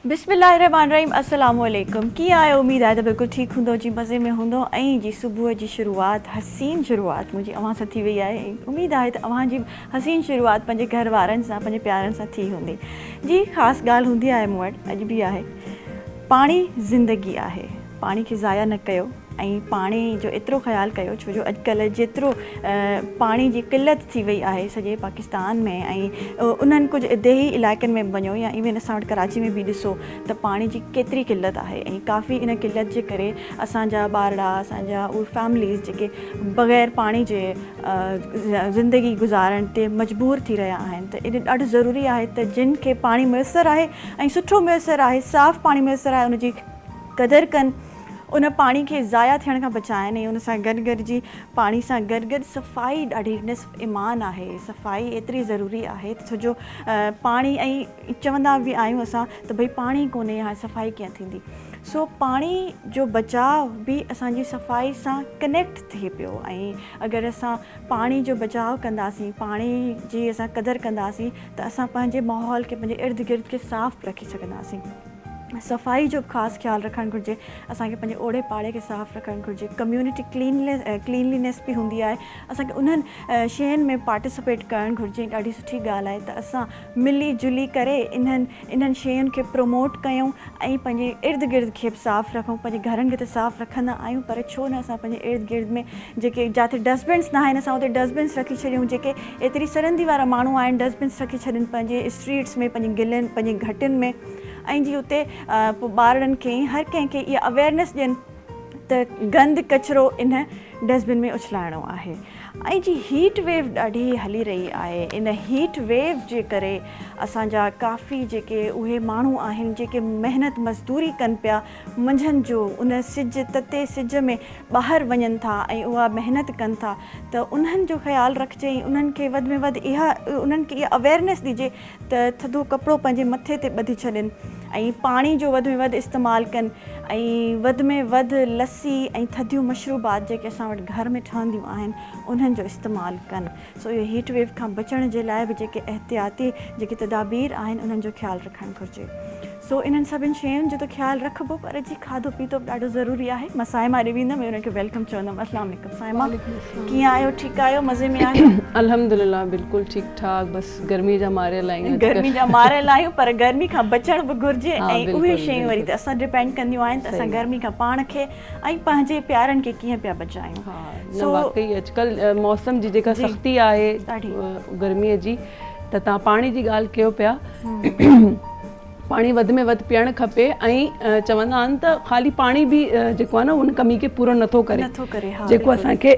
बिस्मिल्लाहिर्रहमानिर्रहीम अस्सलाम वालेकुम। कीअं आहियो? उमेद आहे त बिल्कुलु ठीकु हूंदो, जी मज़े में हूंदो ऐं जी सुबुह जी शुरूआति हसीन शुरूआति मुंहिंजी अव्हां सां थी वई आहे ऐं उमेद आहे त अव्हांजी हसीन शुरूआति पंहिंजे घर वारनि सां पंहिंजे प्यारनि सां थी हूंदी। जी ख़ासि ॻाल्हि हूंदी आहे मूं वटि, अॼु बि आहे, पाणी ज़िंदगी आहे, पाणी खे ज़ाया न कयो ऐं पाणी जो एतिरो ख़्यालु कयो, छो जो अॼुकल्ह जेतिरो पाणी जी क़िलत थी वई आहे सॼे पाकिस्तान में ऐं उन्हनि कुझु देही इलाइक़नि में वञो या इवन असां वटि कराची में बि ॾिसो त पाणी जी केतिरी क़िलत आहे ऐं काफ़ी इन क़िलत जे करे असांजा ॿारड़ा असांजा उहे फैमिलीज़ जेके बग़ैर पाणी जे ज़िंदगी गुज़ारण ते मजबूर थी रहिया आहिनि। त इन ॾाढो ज़रूरी आहे त जिन खे पाणी मुयसरु आहे ऐं सुठो मुयसरु आहे, साफ़ु पाणी मुयसरु आहे, उनजी क़दुरु कनि, उन पाणी खे ज़ाया थियण खां बचाइनि ऐं उन सां गॾु गॾु जी पाणी सां गॾु गॾु सफ़ाई ॾाढी निस्फ़ ईमान आहे। सफ़ाई एतिरी ज़रूरी आहे छो जो पाणी ऐं चवंदा बि आहियूं असां त भई पाणी कोन्हे हाणे सफ़ाई कीअं थींदी। सो पाणी जो बचाव बि असांजी सफ़ाई सां कनेक्ट थिए पियो ऐं अगरि असां पाणी जो बचाव कंदासीं, पाणी जी असां क़दुरु कंदासीं त असां पंहिंजे माहौल खे, पंहिंजे इर्द गिर्द खे साफ़ु रखी सघंदासीं। सफ़ाई जो ख़ासि ख़्यालु रखणु घुरिजे, असांखे पंहिंजे ओड़े पाड़े खे साफ़ु रखणु घुरिजे। कम्यूनिटी क्लीनलीनेस बि हूंदी आहे, असांखे उन्हनि शयुनि में पार्टिसिपेट करणु घुरिजे। ॾाढी सुठी ॻाल्हि आहे त असां मिली जुली करे इन्हनि शयुनि खे प्रमोट कयूं ऐं पंहिंजे इर्द गिर्द खे बि साफ़ु रखूं। पंहिंजे घरनि खे त साफ़ु रखंदा आहियूं, पर छो न असां पंहिंजे इर्द गिर्द में जेके जिथे डस्टबिन्स न आहिनि असां उते डस्टबिन्स रखी छॾियूं। जेके एतिरी सरंदी वारा माण्हू आहिनि डस्टबिन्स रखी छॾनि पंहिंजे स्ट्रीट्स में, पंहिंजी गिलियुनि, पंहिंजे घटियुनि में, ऐं जी उते पोइ ॿारनि खे हर कंहिंखे इहा अवेयरनेस ॾियनि त गंद कचिरो इन डस्टबिन में उछलाइणो आहे। ऐं जी हीट वेव ॾाढी हली रही आहे, इन हीट वेव जे करे असांजा काफ़ी जेके उहे माण्हू आहिनि जेके महिनत मज़दूरी कनि पिया मंझंदि जो उन सिज तते सिज में ॿाहिरि वञनि था ऐं उहा महिनत कनि था, त उन्हनि जो ख़्यालु रखिजे ऐं उन्हनि खे वधि में वधि उन्हनि खे इहा अवेयरनेस ॾिजे त थधो कपिड़ो पंहिंजे मथे ते ॿधी छॾनि ऐं पाणी जो वधि में वधि इस्तेमालु कनि ऐं वधि में वधि लस्सी ऐं थधियूं मशरूबात जेके असां वटि घर में ठहंदियूं आहिनि उन्हनि जो इस्तेमालु कनि। सो इहो हीट वेव खां बचण जे लाइ बि जेके एहतियाती जेके तदाबीर आहिनि उन्हनि जो ख़्यालु रखणु घुरिजे। सो इन्हनि सभिनि शयुनि जो त ख़्यालु रखिबो, पर जी खाधो पीतो बि ॾाढो ज़रूरी आहे। मां साइमा ॾे वेंदमि, उन्हनि खे वेलकम चवंदमि। अस्सलाम वालेकुम साइमा, कीअं आहियो? ठीकु आहियो? मज़े में आहियो? अल्हम्दुलिल्लाह बिल्कुलु ठीकु ठाक, बसि गर्मी जा मारियल आहियूं। गर्मी जा मारियल आहियूं, पर गर्मी खां बचण बि घुरिजे ऐं उहे शयूं वरी त असां डिपेंड कंदियूं आहिनि त असां गर्मी खां पाण खे ऐं पंहिंजे प्यारनि खे कीअं पिया बचायूं। वाकई अॼुकल्ह मौसम जी जेका सख़्ती आहे गर्मीअ जी, त तव्हां पाणी जी ॻाल्हि कयो पिया। पाणी वधि में वधि पीअणु खपे ऐं चवंदा आहिनि त ख़ाली पाणी बि जेको आहे न उन कमी खे पूरो नथो करे, जेको असांखे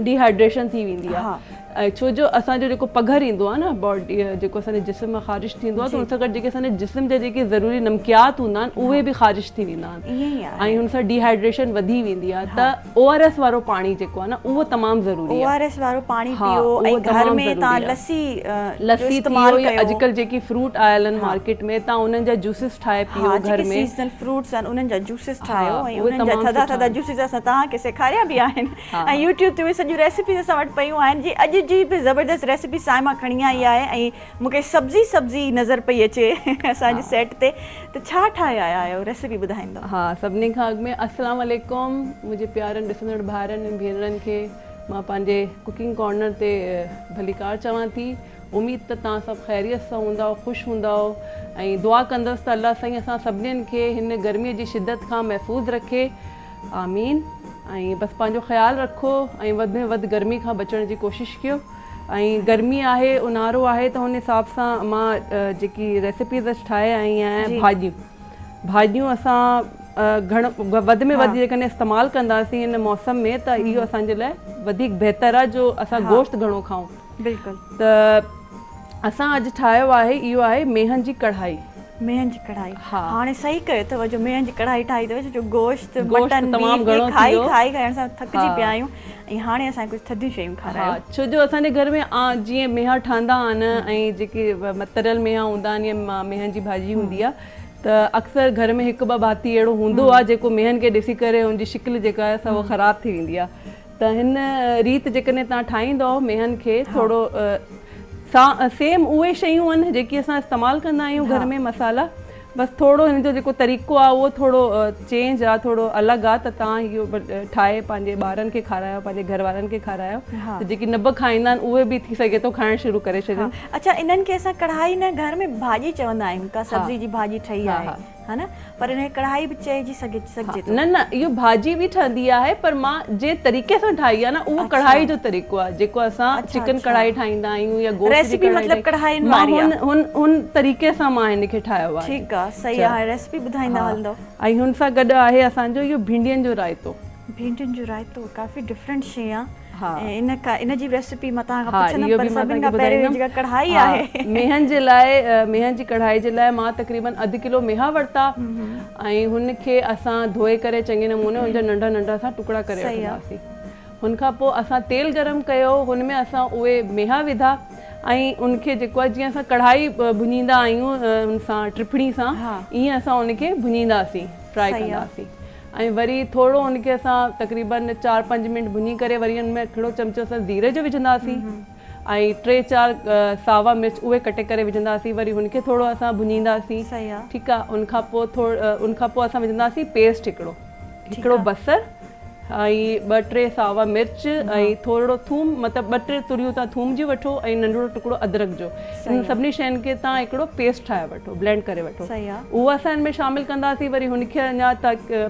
डिहाइड्रेशन थी वेंदी आहे। ऐं छो जो असांजो जेको पघर ईंदो आहे न बॉडी जेको असांजे जिस्म मां ख़ारिज थींदो आहे, त हुन सां गॾु जेके असांजे जिस्म जा जेके ज़रूरी नमकियात हूंदा आहिनि उहे बि ख़ारिज थी वेंदा आहिनि ऐं हुन सां डिहाइड्रेशन वधी वेंदी आहे। त ORS वारो पाणी जेको आहे न उहो तमामु ज़रूरी आहे। ORS वारो पाणी पियो ऐं घर में तव्हां लस्सी इस्तेमालु कयो। अॼुकल्ह जेकी फ्रूट आयल आहिनि मार्केट में, तव्हां उन्हनि जा जूसिस ठाहे पियो घर में। सीज़नल फ्रूट्स आहिनि उन्हनि जा जूसिस ठाहियो ऐं उन्हनि जा थधा थधा जूसिस असां तव्हांखे सेखारिया बि आहिनि ऐं यूट्यूब ते उहे सॼियूं रेसिपीज़ असां वटि पयूं आहिनि। जी अॼु जी बि ज़बरदस्त रेसिपी साइमा खणी आई आहे ऐं मूंखे सब्ज़ी नज़र पई अचे असांजे सेट ते, त छा ठाहे आया आहियो? रेसिपी ॿुधाईंदो? हा, सभिनी खां अॻु में अस्सलाम वालेकुम मुंहिंजे प्यारनि ॾिसंदड़ भाइरनि ऐं भेनरनि खे मां पंहिंजे कुकिंग कॉर्नर ते भलीकार चवां थी। उमेद त तव्हां सभु ख़ैरियत सां हूंदव, ख़ुशि हूंदव ऐं दुआ कंदसि त अल्लाह साईं असां सभिनीनि खे हिन गर्मीअ जी शिदत खां महफ़ूज़ रखे, आमीन। ऐं बसि पंहिंजो ख़्यालु रखो ऐं वधि में वधि गर्मी खां बचण जी कोशिशि कयो। ऐं गर्मी आहे, ऊन्हारो आहे, त हुन हिसाब सां मां जेकी रेसिपीज़ ठाहे आई आहियां भाॼियूं असां घणो वधि में वधि जेकॾहिं इस्तेमालु कंदासीं हिन मौसम में त इहो असांजे लाइ वधीक बहितरु आहे जो असां गोश्त घणो खाऊं। बिल्कुलु। त असां अॼु ठाहियो आहे, इहो आहे मेहनि जी कढ़ाई। मेहनि जी कढ़ाई, हाणे सही कयो अथव जो मेहनि जी कढ़ाई ठाही अथव, जो गोश्त मटन बीफ खाई खाइण सां थकिजी पिया आहियूं ऐं हाणे असां कुझु थधियूं शयूं खारायो। छो जो असांजे घर में जीअं मेहा ठहंदा आहिनि ऐं जेके मतरियल मेहा हूंदा आहिनि या मेहनि जी भाॼी हूंदी आहे, त अक्सर घर में हिकु ॿ भाती अहिड़ो हूंदो आहे जेको मेहनि खे ॾिसी करे हुनजी शिकिल जेका आहे उहा ख़राबु थी वेंदी आहे। त हिन रीति जेकॾहिं तव्हां ठाहींदव मेहनि खे थोरो सेम उहे शयूं आहिनि जेकी असां इस्तेमालु कंदा आहियूं घर में मसाला, बसि थोरो हिन जो जेको तरीक़ो आहे उहो थोरो चेंज आहे, थोरो अलॻि आहे, त तव्हां इहो ठाहे पंहिंजे ॿारनि खे खारायो, पंहिंजे घर वारनि खे खारायो, त जेकी न बि खाईंदा आहिनि उहे बि थी सघे थो खाइणु शुरू करे छॾनि। अच्छा, इन्हनि खे असां कढ़ाई न घर में भाॼी चवंदा आहियूं, का सब्जी जी भाॼी ठही आहे, है न, पर इन्हें कढ़ाई भी चइजी सघिजे थो। न इहो भाॼी बि ठहंदी आहे, पर मां जे तरीक़े सां ठाही आहे न उहो कढ़ाई जो तरीक़ो आहे, जेको असां चिकन कढ़ाई ठाहींदा आहियूं या गोश्त जी रेसिपी मतलब कढ़ाई वारी आहे, हुन तरीक़े सां मां हिन खे ठाहियो आहे। ठीकु आहे, सही आहे, रेसिपी ॿुधाईंदा हलंदो। ऐं हुन सां गॾु आहे असांजो इहो भिंडियुनि जो रायतो। भिंडियुनि जो रायतो काफ़ी डिफरेंट शइ आहे। इन जी रेसिपी मां तव्हां खां पुछंदमि, पर सभिनि खां पहिरियों जेका कढ़ाई आहे मेहन जे लाइ, मेहन जी कढ़ाई जे लाइ मां तक़रीबन अधु किलो मेहा वरिता ऐं हुनखे असां धोए करे चङे नमूने हुनजा नंढा नंढा सां टुकड़ा करे वठंदासीं। हुन खां पोइ असां तेल गरम कयो, हुन में असां उहे मेहा विधा ऐं उनखे जेको आहे जीअं असां कढ़ाई भुञींदा आहियूं हुन सां टिपणी सां, ईअं असां उनखे भुञींदासीं, फ्राई कंदासीं। ऐं वरी थोरो हुनखे असां तक़रीबन 4-5 मिंट भुञी करे वरी हुन में हिकिड़ो चमचो असां ज़ीरे जो विझंदासीं ऐं 3-4 सावा मिर्च उहे कटे करे विझंदासीं, वरी हुनखे थोरो असां भुञींदासीं। ठीकु आहे, उनखां पोइ असां विझंदासीं पेस्ट हिकिड़ो बसर ऐं 2-3 सावा मिर्च ऐं थोरो थूम, मतिलबु 2-3 तुरियूं तव्हां थूम जी वठो ऐं नंढिड़ो टुकड़ो अदरक जो, इन सभिनी शयुनि खे तव्हां हिकिड़ो पेस्ट ठाहे वठो, ब्लेंड करे वठो, उहो असां हिन में शामिलु कंदासीं। वरी हुनखे अञा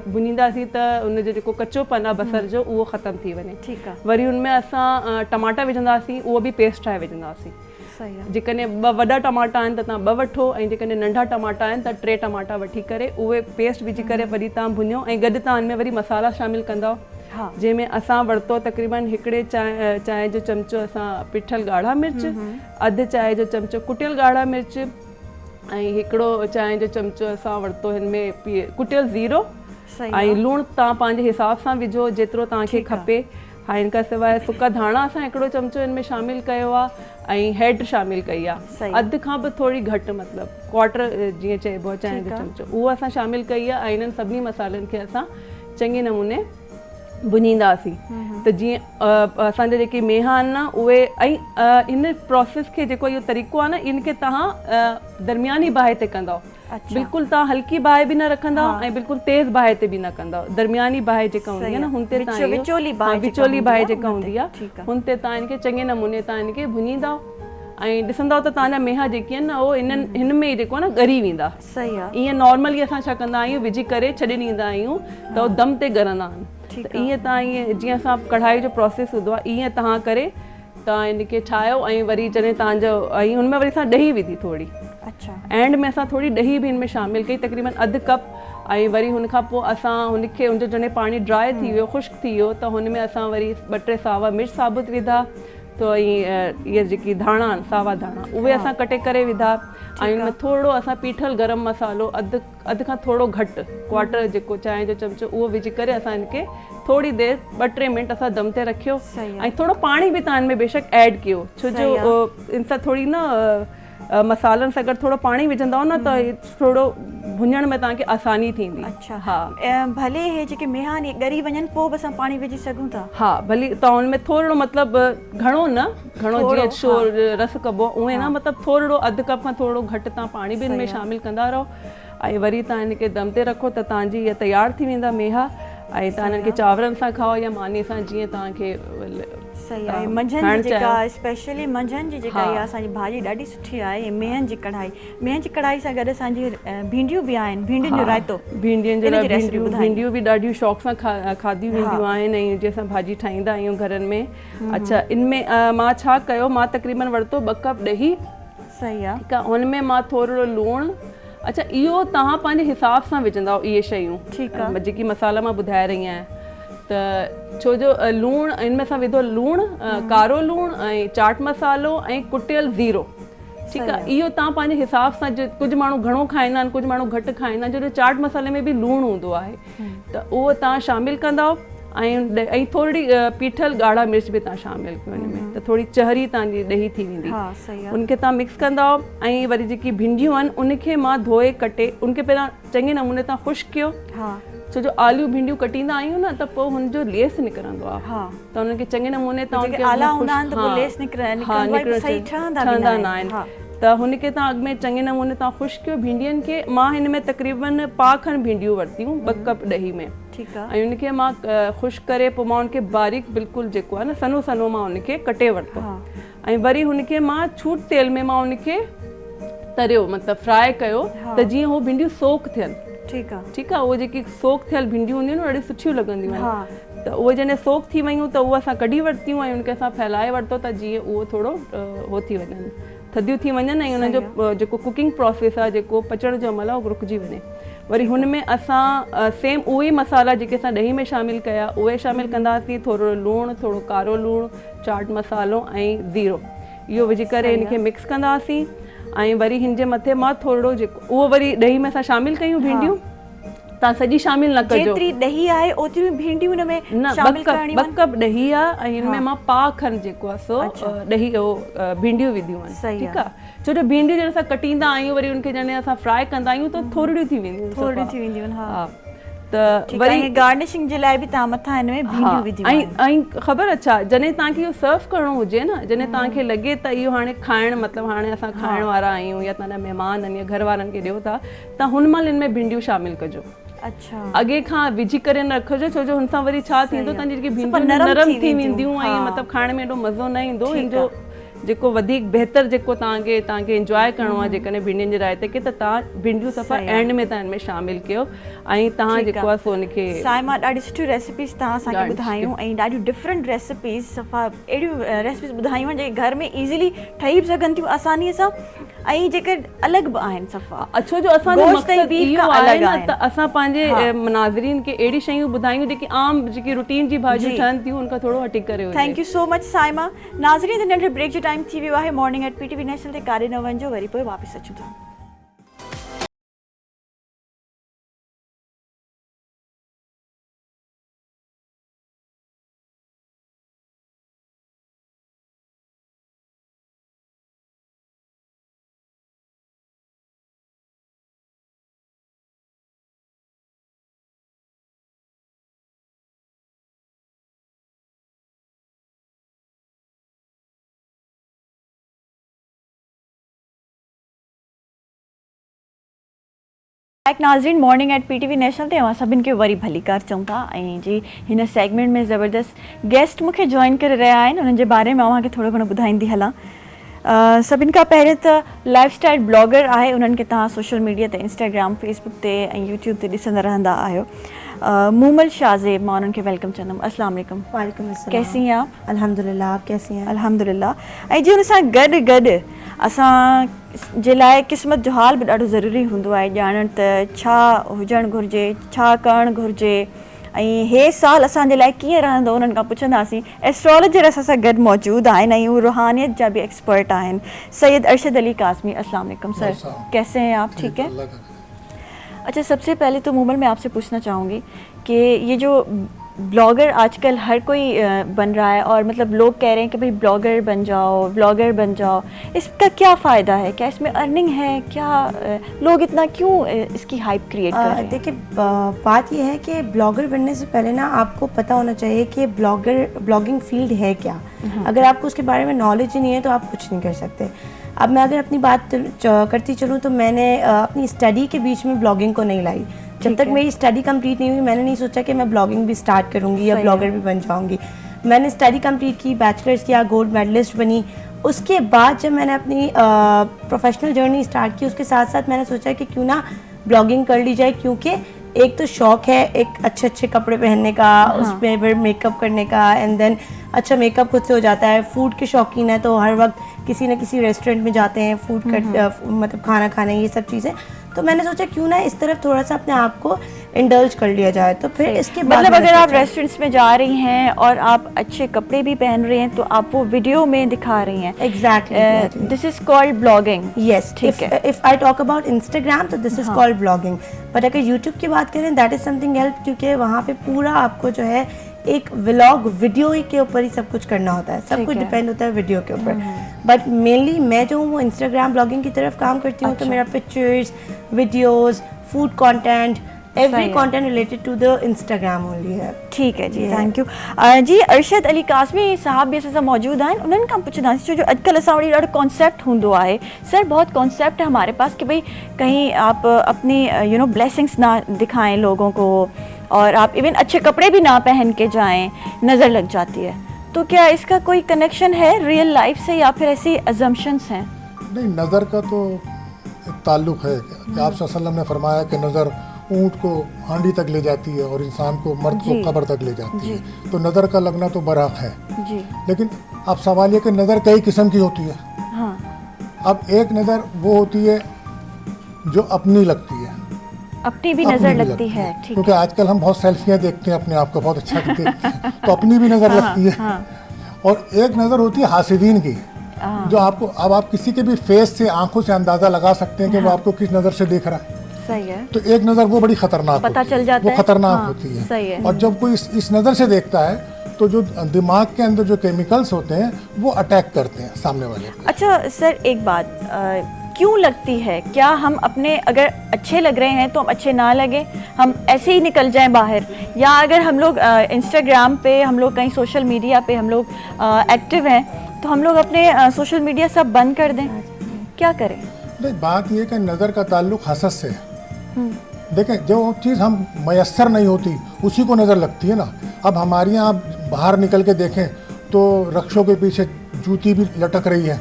भुञींदासीं त हुनजो जेको कचोपन आहे बसर जो उहो ख़तमु थी वञे। ठीकु आहे, वरी हुनमें असां टमाटा विझंदासीं, उहो बि पेस्ट ठाहे विझंदासीं। जेकॾहिं 2 वॾा टमाटा आहिनि त तव्हां 2 वठो ऐं जेकॾहिं नंढा टमाटा आहिनि त 3 टमाटा वठी करे उहे पेस्ट विझी करे वरी तव्हां भुञो ऐं गॾु तव्हां हिन में वरी मसाला शामिलु कंदव, जंहिंमें असां वरितो तक़रीबन हिकिड़े चांहि जो चमचो असां पिठल ॻाढ़ा मिर्च, अधु चांहि जो चमचो कुटियल ॻाढ़ा मिर्च ऐं हिकिड़ो चांहि जो चमचो असां वरितो हिन में कुटियल ज़ीरो ऐं लूणु तव्हां पंहिंजे हिसाब सां विझो जेतिरो तव्हांखे खपे। हिन खां सवाइ सुका धाणा असां हिकिड़ो चमचो हिन में शामिलु कयो आहे ऐं हैड शामिलु कई आहे, अधु खां बि थोरी घटि, मतिलबु क्वार्टर जीअं चइबो आहे चांहि जो चमचो, उहो असां शामिलु कई आहे। ऐं इन्हनि सभिनी मसालनि खे असां चङे नमूने भुञींदासीं त जीअं असांजा जेके मेहा आहिनि न उहे, ऐं इन प्रोसेस खे जेको इहो तरीक़ो आहे न इनखे तव्हां दरमियानी बाहि ते कंदव, बिल्कुलु तव्हां हल्की बाहि बि न रखंदा ऐं बिल्कुलु तेज़ बाहि ते बि न कंदव, दरमियानी बाहि जेका हूंदी आहे न हुन ते तव्हां विचोली बाहि जेका हूंदी आहे हुन ते तव्हां इनखे चङे नमूने तव्हां इनखे भुञींदव ऐं ॾिसंदव त तव्हांजा मेहा जेके आहिनि न उहो हिन में ई जेको आहे न ॻरी वेंदा। सही आहे, ईअं नॉर्मली असां छा कंदा आहियूं, विझी करे छॾे ॾींदा आहियूं त उहो दम ते ॻरंदा आहिनि, त ईअं तव्हां ईअं जीअं असां कढ़ाई जो प्रोसेस हूंदो आहे ईअं तव्हां करे तव्हां इनखे ठाहियो ऐं वरी जॾहिं तव्हांजो ऐं हुन में वरी असां ॾही विधी थोरी, एंड में असां थोरी ॾही बि हिन में शामिलु कई, तक़रीबन अधु कप, ऐं वरी हुन खां पोइ असां हुनखे हुनजो जॾहिं पाणी ड्राई थी वियो, ख़ुश्क थी वियो, त हुन में असां वरी 2-3 सावा मिर्च साबुत विधा, त इहे जेकी धाणा आहिनि सावा धाणा उहे असां कटे करे विधा ऐं हुन में थोरो असां पीठल गरम मसालो अधु खां थोरो घटि, क्वार्टर जेको चांहि जो चमचो उहो विझी करे असां हिनखे थोरी देरि 2-3 मिंट असां दम ते रखियो ऐं थोरो पाणी बि तव्हां हिन में बेशक ऐड कयो, छो जो इन सां थोरी न मसालनि सां गॾु थोरो पाणी विझंदव न त थोरो भुञण में तव्हांखे आसानी थींदी। अच्छा, हा, भले हे जेके मेहा आहिनि ॻरी वञनि पोइ बि असां पाणी विझी सघूं था? हा, भली तव्हां हुन में थोरो मतिलबु घणो जीअं शोर रस कबो उहे न, मतिलबु थोरो अधु कप खां थोरो घटि तव्हां पाणी बि हिन में शामिलु कंदा रहो ऐं वरी तव्हां हिनखे दम ते रखो त तव्हांजी इहा तयारु थी वेंदा मेहा ऐं तव्हां हिननि खे चांवरनि सां खाओ या मानी सां, जीअं तव्हांखे। सही आहे, मंझंदि जी जेका स्पेशली मंझंदि जी जेका इहा असांजी भाॼी ॾाढी सुठी आहे, मेहन जी कढ़ाई सां गॾु असांजी भिंडियूं बि आहिनि, भिंडियुनि जो रायतो, भिंडियूं बि ॾाढियूं शौक़ सां खाधियूं वेंदियूं आहिनि ऐं जीअं असां भाॼी ठाहींदा आहियूं घरनि में। अच्छा, इनमें मां छा कयो, मां तक़रीबन वरितो 2 कप ॾही। सही आहे, ठीकु आहे, हुन में मां थोरो लूणु, अच्छा इहो तव्हां पंहिंजे हिसाब सां विझंदव इहे शयूं, ठीकु आहे, जेकी मसाला मां ॿुधाए रही आहियां, त छो जो लूणु इनमें असां विधो लूणु, कारो लूणु ऐं चाट मसालो ऐं कुटियल ज़ीरो, ठीकु आहे, इहो तव्हां पंहिंजे हिसाब सां, कुझु माण्हू घणो खाईंदा आहिनि, कुझु माण्हू घटि खाईंदा आहिनि, छो जो चाट मसाले में बि लूणु हूंदो आहे, त उहो तव्हां शामिलु कंदव ऐं थोरी पीठल ॻाढ़ा मिर्च बि तव्हां शामिलु कयो हिन में, त थोरी चहरी तव्हांजी ॾही थी वेंदी, उनखे तव्हां मिक्स कंदव ऐं वरी जेकी भिंडियूं आहिनि उनखे मां धोए कटे उनखे पहिरियां चङे नमूने तव्हां ख़ुश्क कयो, छो जो आलू भिंडियूं कटींदा आहियूं न त पोइ हुनजो लेस निकिरंदो आहे, त हुनखे चङे नमूने तव्हां ठहंदा न आहिनि, त हुनखे तव्हां अॻु में चङे नमूने तव्हां ख़ुशि कयो भिंडियुनि खे। मां हिन में तक़रीबन पाउ खनि भिंडियूं वरितियूं 2 कप ॾही में, ठीकु आहे। ऐं उनखे मां ख़ुशि करे पोइ मां उनखे बारीक बिल्कुलु जेको आहे न सनो सनो मां उनखे कटे वरितो, ऐं वरी हुनखे मां छूट तेल में मां उनखे तरियो, मतिलबु फ्राए कयो त जीअं उहो भिंडियूं सोक थियनि। ठीकु आहे, ठीकु आहे। उहे जेकी सोक थियल भिंडियूं हूंदियूं आहिनि ॾाढी सुठियूं लॻंदियूं आहिनि। त उहे जॾहिं सोक थी वयूं त उहे असां कढी वरितियूं ऐं उनखे असां फैलाए वरितो त जीअं उहो थोरो उहो थी वञनि, थधियूं थी वञनि ऐं उन्हनि जो जेको कुकिंग प्रोसेस आहे, जेको पचण जो अमल आहे, उहो रुकिजी वञे। वरी हुन में असां सेम उहे ई मसाला जेके असां ॾही में शामिलु कया उहे शामिलु कंदासीं। थोरो लूणु, थोरो कारो लूणु, चाट मसालो ऐं ज़ीरो, इहो विझी करे इनखे मिक्स कंदासीं। ऐं वरी हिन जे मथे मां थोरो जेको उहो वरी ॾही में असां शामिलु कयूं भिंडियूं। तव्हां सॼी शामिलु न कजो, जेतिरी ॾही आहे ओतिरी भिंडियूं हुन में शामिलु करणियूं आहिनि। 2 कप ॾही आहे ऐं हिन में मां पाउ खनि जेको आहे सो ॾही भिंडियूं विधियूं आहिनि। ठीकु आहे। छो जो भिंडियूं जॾहिं असां कटींदा आहियूं वरी उनखे जॾहिं असां फ्राए कंदा आहियूं त थोरियूं थी वेंदियूं आहिनि। हा, त वरी गार्निशिंग जे लाइ बि तव्हां मथां हिन में भिंडियूं विधियूं आहिनि। ऐं ख़बर अच्छा जॾहिं तव्हांखे इहो सर्व करिणो हुजे न, जॾहिं तव्हांखे लॻे त इहो हाणे खाइणु, मतिलबु हाणे असां खाइण वारा आहियूं या तव्हांजा महिमान आहिनि या घर वारनि खे ॾियो था, त हुन महिल हिन में भिंडियूं शामिलु कजो। अच्छा, अॻे खां विझी करे न रखिजो, छो जो हुन सां वरी छा थींदो, तव्हांजी जेकी भिंडियूं नरम थी वेंदियूं ऐं मतिलबु खाइण में एॾो मज़ो न ईंदो। हिन जो जेको वधीक बहितर जेको तव्हांखे इंजॉय करिणो आहे जेकॾहिं भिंडियुनि जे रायते खे, त तव्हां भिंडियूं सफ़ा एंड में तव्हां हिन में शामिलु कयो ऐं तव्हां जेको आहे सो हुनखे साइमा ॾाढी सुठियूं रेसिपीज़ तव्हां असांखे ॿुधायूं ऐं ॾाढियूं डिफरेंट रेसिपीज़, सफ़ा अहिड़ियूं रेसिपीज़ ॿुधायूं आहिनि जेके घर में ईज़िली ठही बि सघनि थियूं आसानीअ सां ऐं जेके अलॻि बि आहिनि सफ़ा। छो जो असांजो मक़सदु इहो आहे न त असां पंहिंजे नाज़रीन खे अहिड़ी शयूं ॿुधायूं जेकी आम जेकी रूटीन जी भाॼियूं ठहनि थियूं उनखां थोरो हटी करे। Thank you so much Saima. नाज़रीन, त नंढे ब्रेक जो टाइम थी वियो आहे। मॉर्निंग एट PTV नेशनल ते काॾे न वञिजो, वरी पोइ वापसि अचूं था। नाज़रीन, मॉर्निंग एट PTV नेशनल ते सभिनि खे वरी भलीकार चऊं था ऐं जी हिन सेगमेंट में ज़बरदस्त गेस्ट मूंखे जॉइन करे रहिया आहिनि, उन्हनि जे बारे में तव्हांखे थोरो घणो ॿुधाईंदी हलां। सभिनि खां पहिरियों त लाइफस्टाइल ब्लॉगर आहे, उन्हनि खे तव्हां सोशल मीडिया ते इंस्टाग्राम, फेसबुक ते ऐं यूट्यूब ते ॾिसंदा रहंदा आहियो। मूमल शाज़ेब, मां उन्हनि खे वेलकम चवंदमि। अस्सलाम वालेकुम। वालेकुम अस्सलाम। कैसी हैं आप? अल्हम्दुलिल्लाह, आप कैसी हैं? अल्हम्दुलिल्लाह। ऐं जी हुन सां गॾु गॾु असां जे लाइ क़िस्मत जो हाल बि ॾाढो ज़रूरी हूंदो आहे, ॼाणण त छा हुजणु घुरिजे, छा करणु घुरिजे ऐं हे साल असांजे लाइ कीअं रहंदो, उन्हनि खां पुछंदासीं। एस्ट्रोलॉजर असां सां गॾु मौजूदु आहिनि ऐं उहे रूहानियत जा बि एक्सपर्ट आहिनि। सैयद अरशद अली काज़मी, अस्सलाम वालेकुम सर, कैसे हैं आप? ठीक है। अच्छा, सबसे पहले तो मूमल मैं आपसे पूछना चाहूँगी कि ये जो ब्लॉगर आजकल हर कोई बन रहा है और मतलब लोग कह रहे हैं कि भाई ब्लॉगर बन जाओ, इसका क्या फ़ायदा है? क्या इसमें अर्निंग है? क्या लोग इतना क्यों इसकी हाइप क्रिएट कर रहे हैं? देखिए, बात ये है कि ब्लॉगर बनने से पहले ना आपको पता होना चाहिए कि ब्लॉगिंग फील्ड है क्या। अगर आपको उसके बारे में नॉलेज ही नहीं है तो आप कुछ नहीं कर सकते। अब मैं अगर अपनी बात करती चलूँ तो मैंने अपनी स्टडी के बीच में ब्लॉगिंग को नहीं लाई। जब तक मेरी स्टडी कंप्लीट नहीं हुई मैंने नहीं सोचा कि मैं ब्लॉगिंग भी स्टार्ट करूँगी या ब्लॉगर भी बन जाऊँगी। मैंने स्टडी कंप्लीट की, बैचलर्स किया, गोल्ड मेडलिस्ट बनी। उसके बाद जब मैंने अपनी प्रोफेशनल जर्नी स्टार्ट की, उसके साथ साथ मैंने सोचा कि क्यों ना ब्लॉगिंग कर ली जाए, क्योंकि एक तो शौक़ है एक अच्छे अच्छे कपड़े पहनने का, उसमें फिर मेकअप करने का, एंड देन अच्छा मेकअप खुद से हो जाता है। फूड के शौकीन है तो हर वक्त किसी न किसी रेस्टोरेंट में जाते हैं मतलब खाना खाने, ये सब चीज़ें। तो मैंने सोचा क्यों ना इस तरफ थोड़ा सा अपने आप को इंडल्ज कर लिया जाए। तो फिर इसके बाद मतलब अगर आप रेस्टोरेंट्स में जा रही हैं और आप अच्छे कपड़े भी पहन रही हैं तो आप वो वीडियो में दिखा रही हैं। Exactly, this is called blogging. Yes, ठीक है। If I talk about Instagram तो this is called blogging, but अगर यूट्यूब की बात करें दैट इज समथिंग एल्स, क्योंकि वहाँ पे पूरा आपको जो है एक व्लॉग वीडियो ही के ऊपर ही सब कुछ करना होता है, सब कुछ डिपेंड होता है वीडियो के ऊपर। बट मेनली मैं जो हूँ वो इंस्टाग्राम ब्लॉगिंग की तरफ काम करती हूँ। तो मेरा pictures, videos, food content, every content related to the Instagram only है. ٹھیک ہے جی, تھینک یو جی. ارشد علی قاسمی صاحب بھی असां मौजूद आहिनि. उन्हनि खां पुछंदासीं जो अॼुकल्ह असां वटि ॾाढो कॉन्सेप्ट हूंदो आहे सर, बहुत कॉन्सेप्ट है हमारे पास कि भाई कहीं आप अपनी ब्लेसिंग्स ना दिखाएं लोगों को, और आप इवन अच्छे कपड़े भी ना पहन के जाएं, नज़र लग जाती है. तो क्या इसका कोई कनेक्शन है रियल लाइफ से या फिर ऐसी अजम्पशंस हैं? नहीं, नज़र का तो एक ताल्लुक़ है कि आप सल्लल्लाहु अलैहि वसल्लम ने फरमाया कि नज़र ऊँट को हांडी तक ले जाती है और इंसान को मर्द को कब्र तक ले जाती है. तो नज़र का लगना तो बरहक है जी. लेकिन अब सवाल ये कि नज़र कई किस्म की होती है. हाँ. अब एक नज़र वो होती है जो अपनी लगती है, अपनी भी नज़र लगती है. ठीक क्योंकि आजकल हम बहुत सेल्फियाँ देखते हैं अपने आप को, बहुत अच्छा देखते हैं तो अपनी भी नज़र लगती है. और एक नज़र होती है हासिदीन की, जो आपको, अब आप किसी के भी फेस से, आंखों से अंदाज़ा लगा सकते हैं कि वो आपको किस नज़र से देख रहा है. सही है. तो एक नज़र वो बड़ी खतरनाक पता होती चल है, जाता वो है. खतरनाक होती है. सही है. और जब कोई इस नज़र से देखता है तो जो दिमाग के अंदर जो केमिकल्स होते हैं वो अटैक करते हैं सामने वाले पे. अच्छा सर, एक बात, क्यों लगती है? क्या हम अपने अगर अच्छे लग रहे हैं तो हम अच्छे ना लगे, हम ऐसे ही निकल जाएं बाहर, या अगर हम लोग इंस्टाग्राम पे, हम लोग कहीं सोशल मीडिया पे हम लोग एक्टिव हैं तो हम लोग अपने सोशल मीडिया सब बंद कर दें? क्या करें? नहीं, बात ये कि नज़र का ताल्लुक हसद से है. देखें, जो चीज़ हम मैसर नहीं होती उसी को नज़र लगती है ना. अब हमारे यहाँ आप बाहर निकल के देखें तो रक्षों के पीछे जूती भी लटक रही है,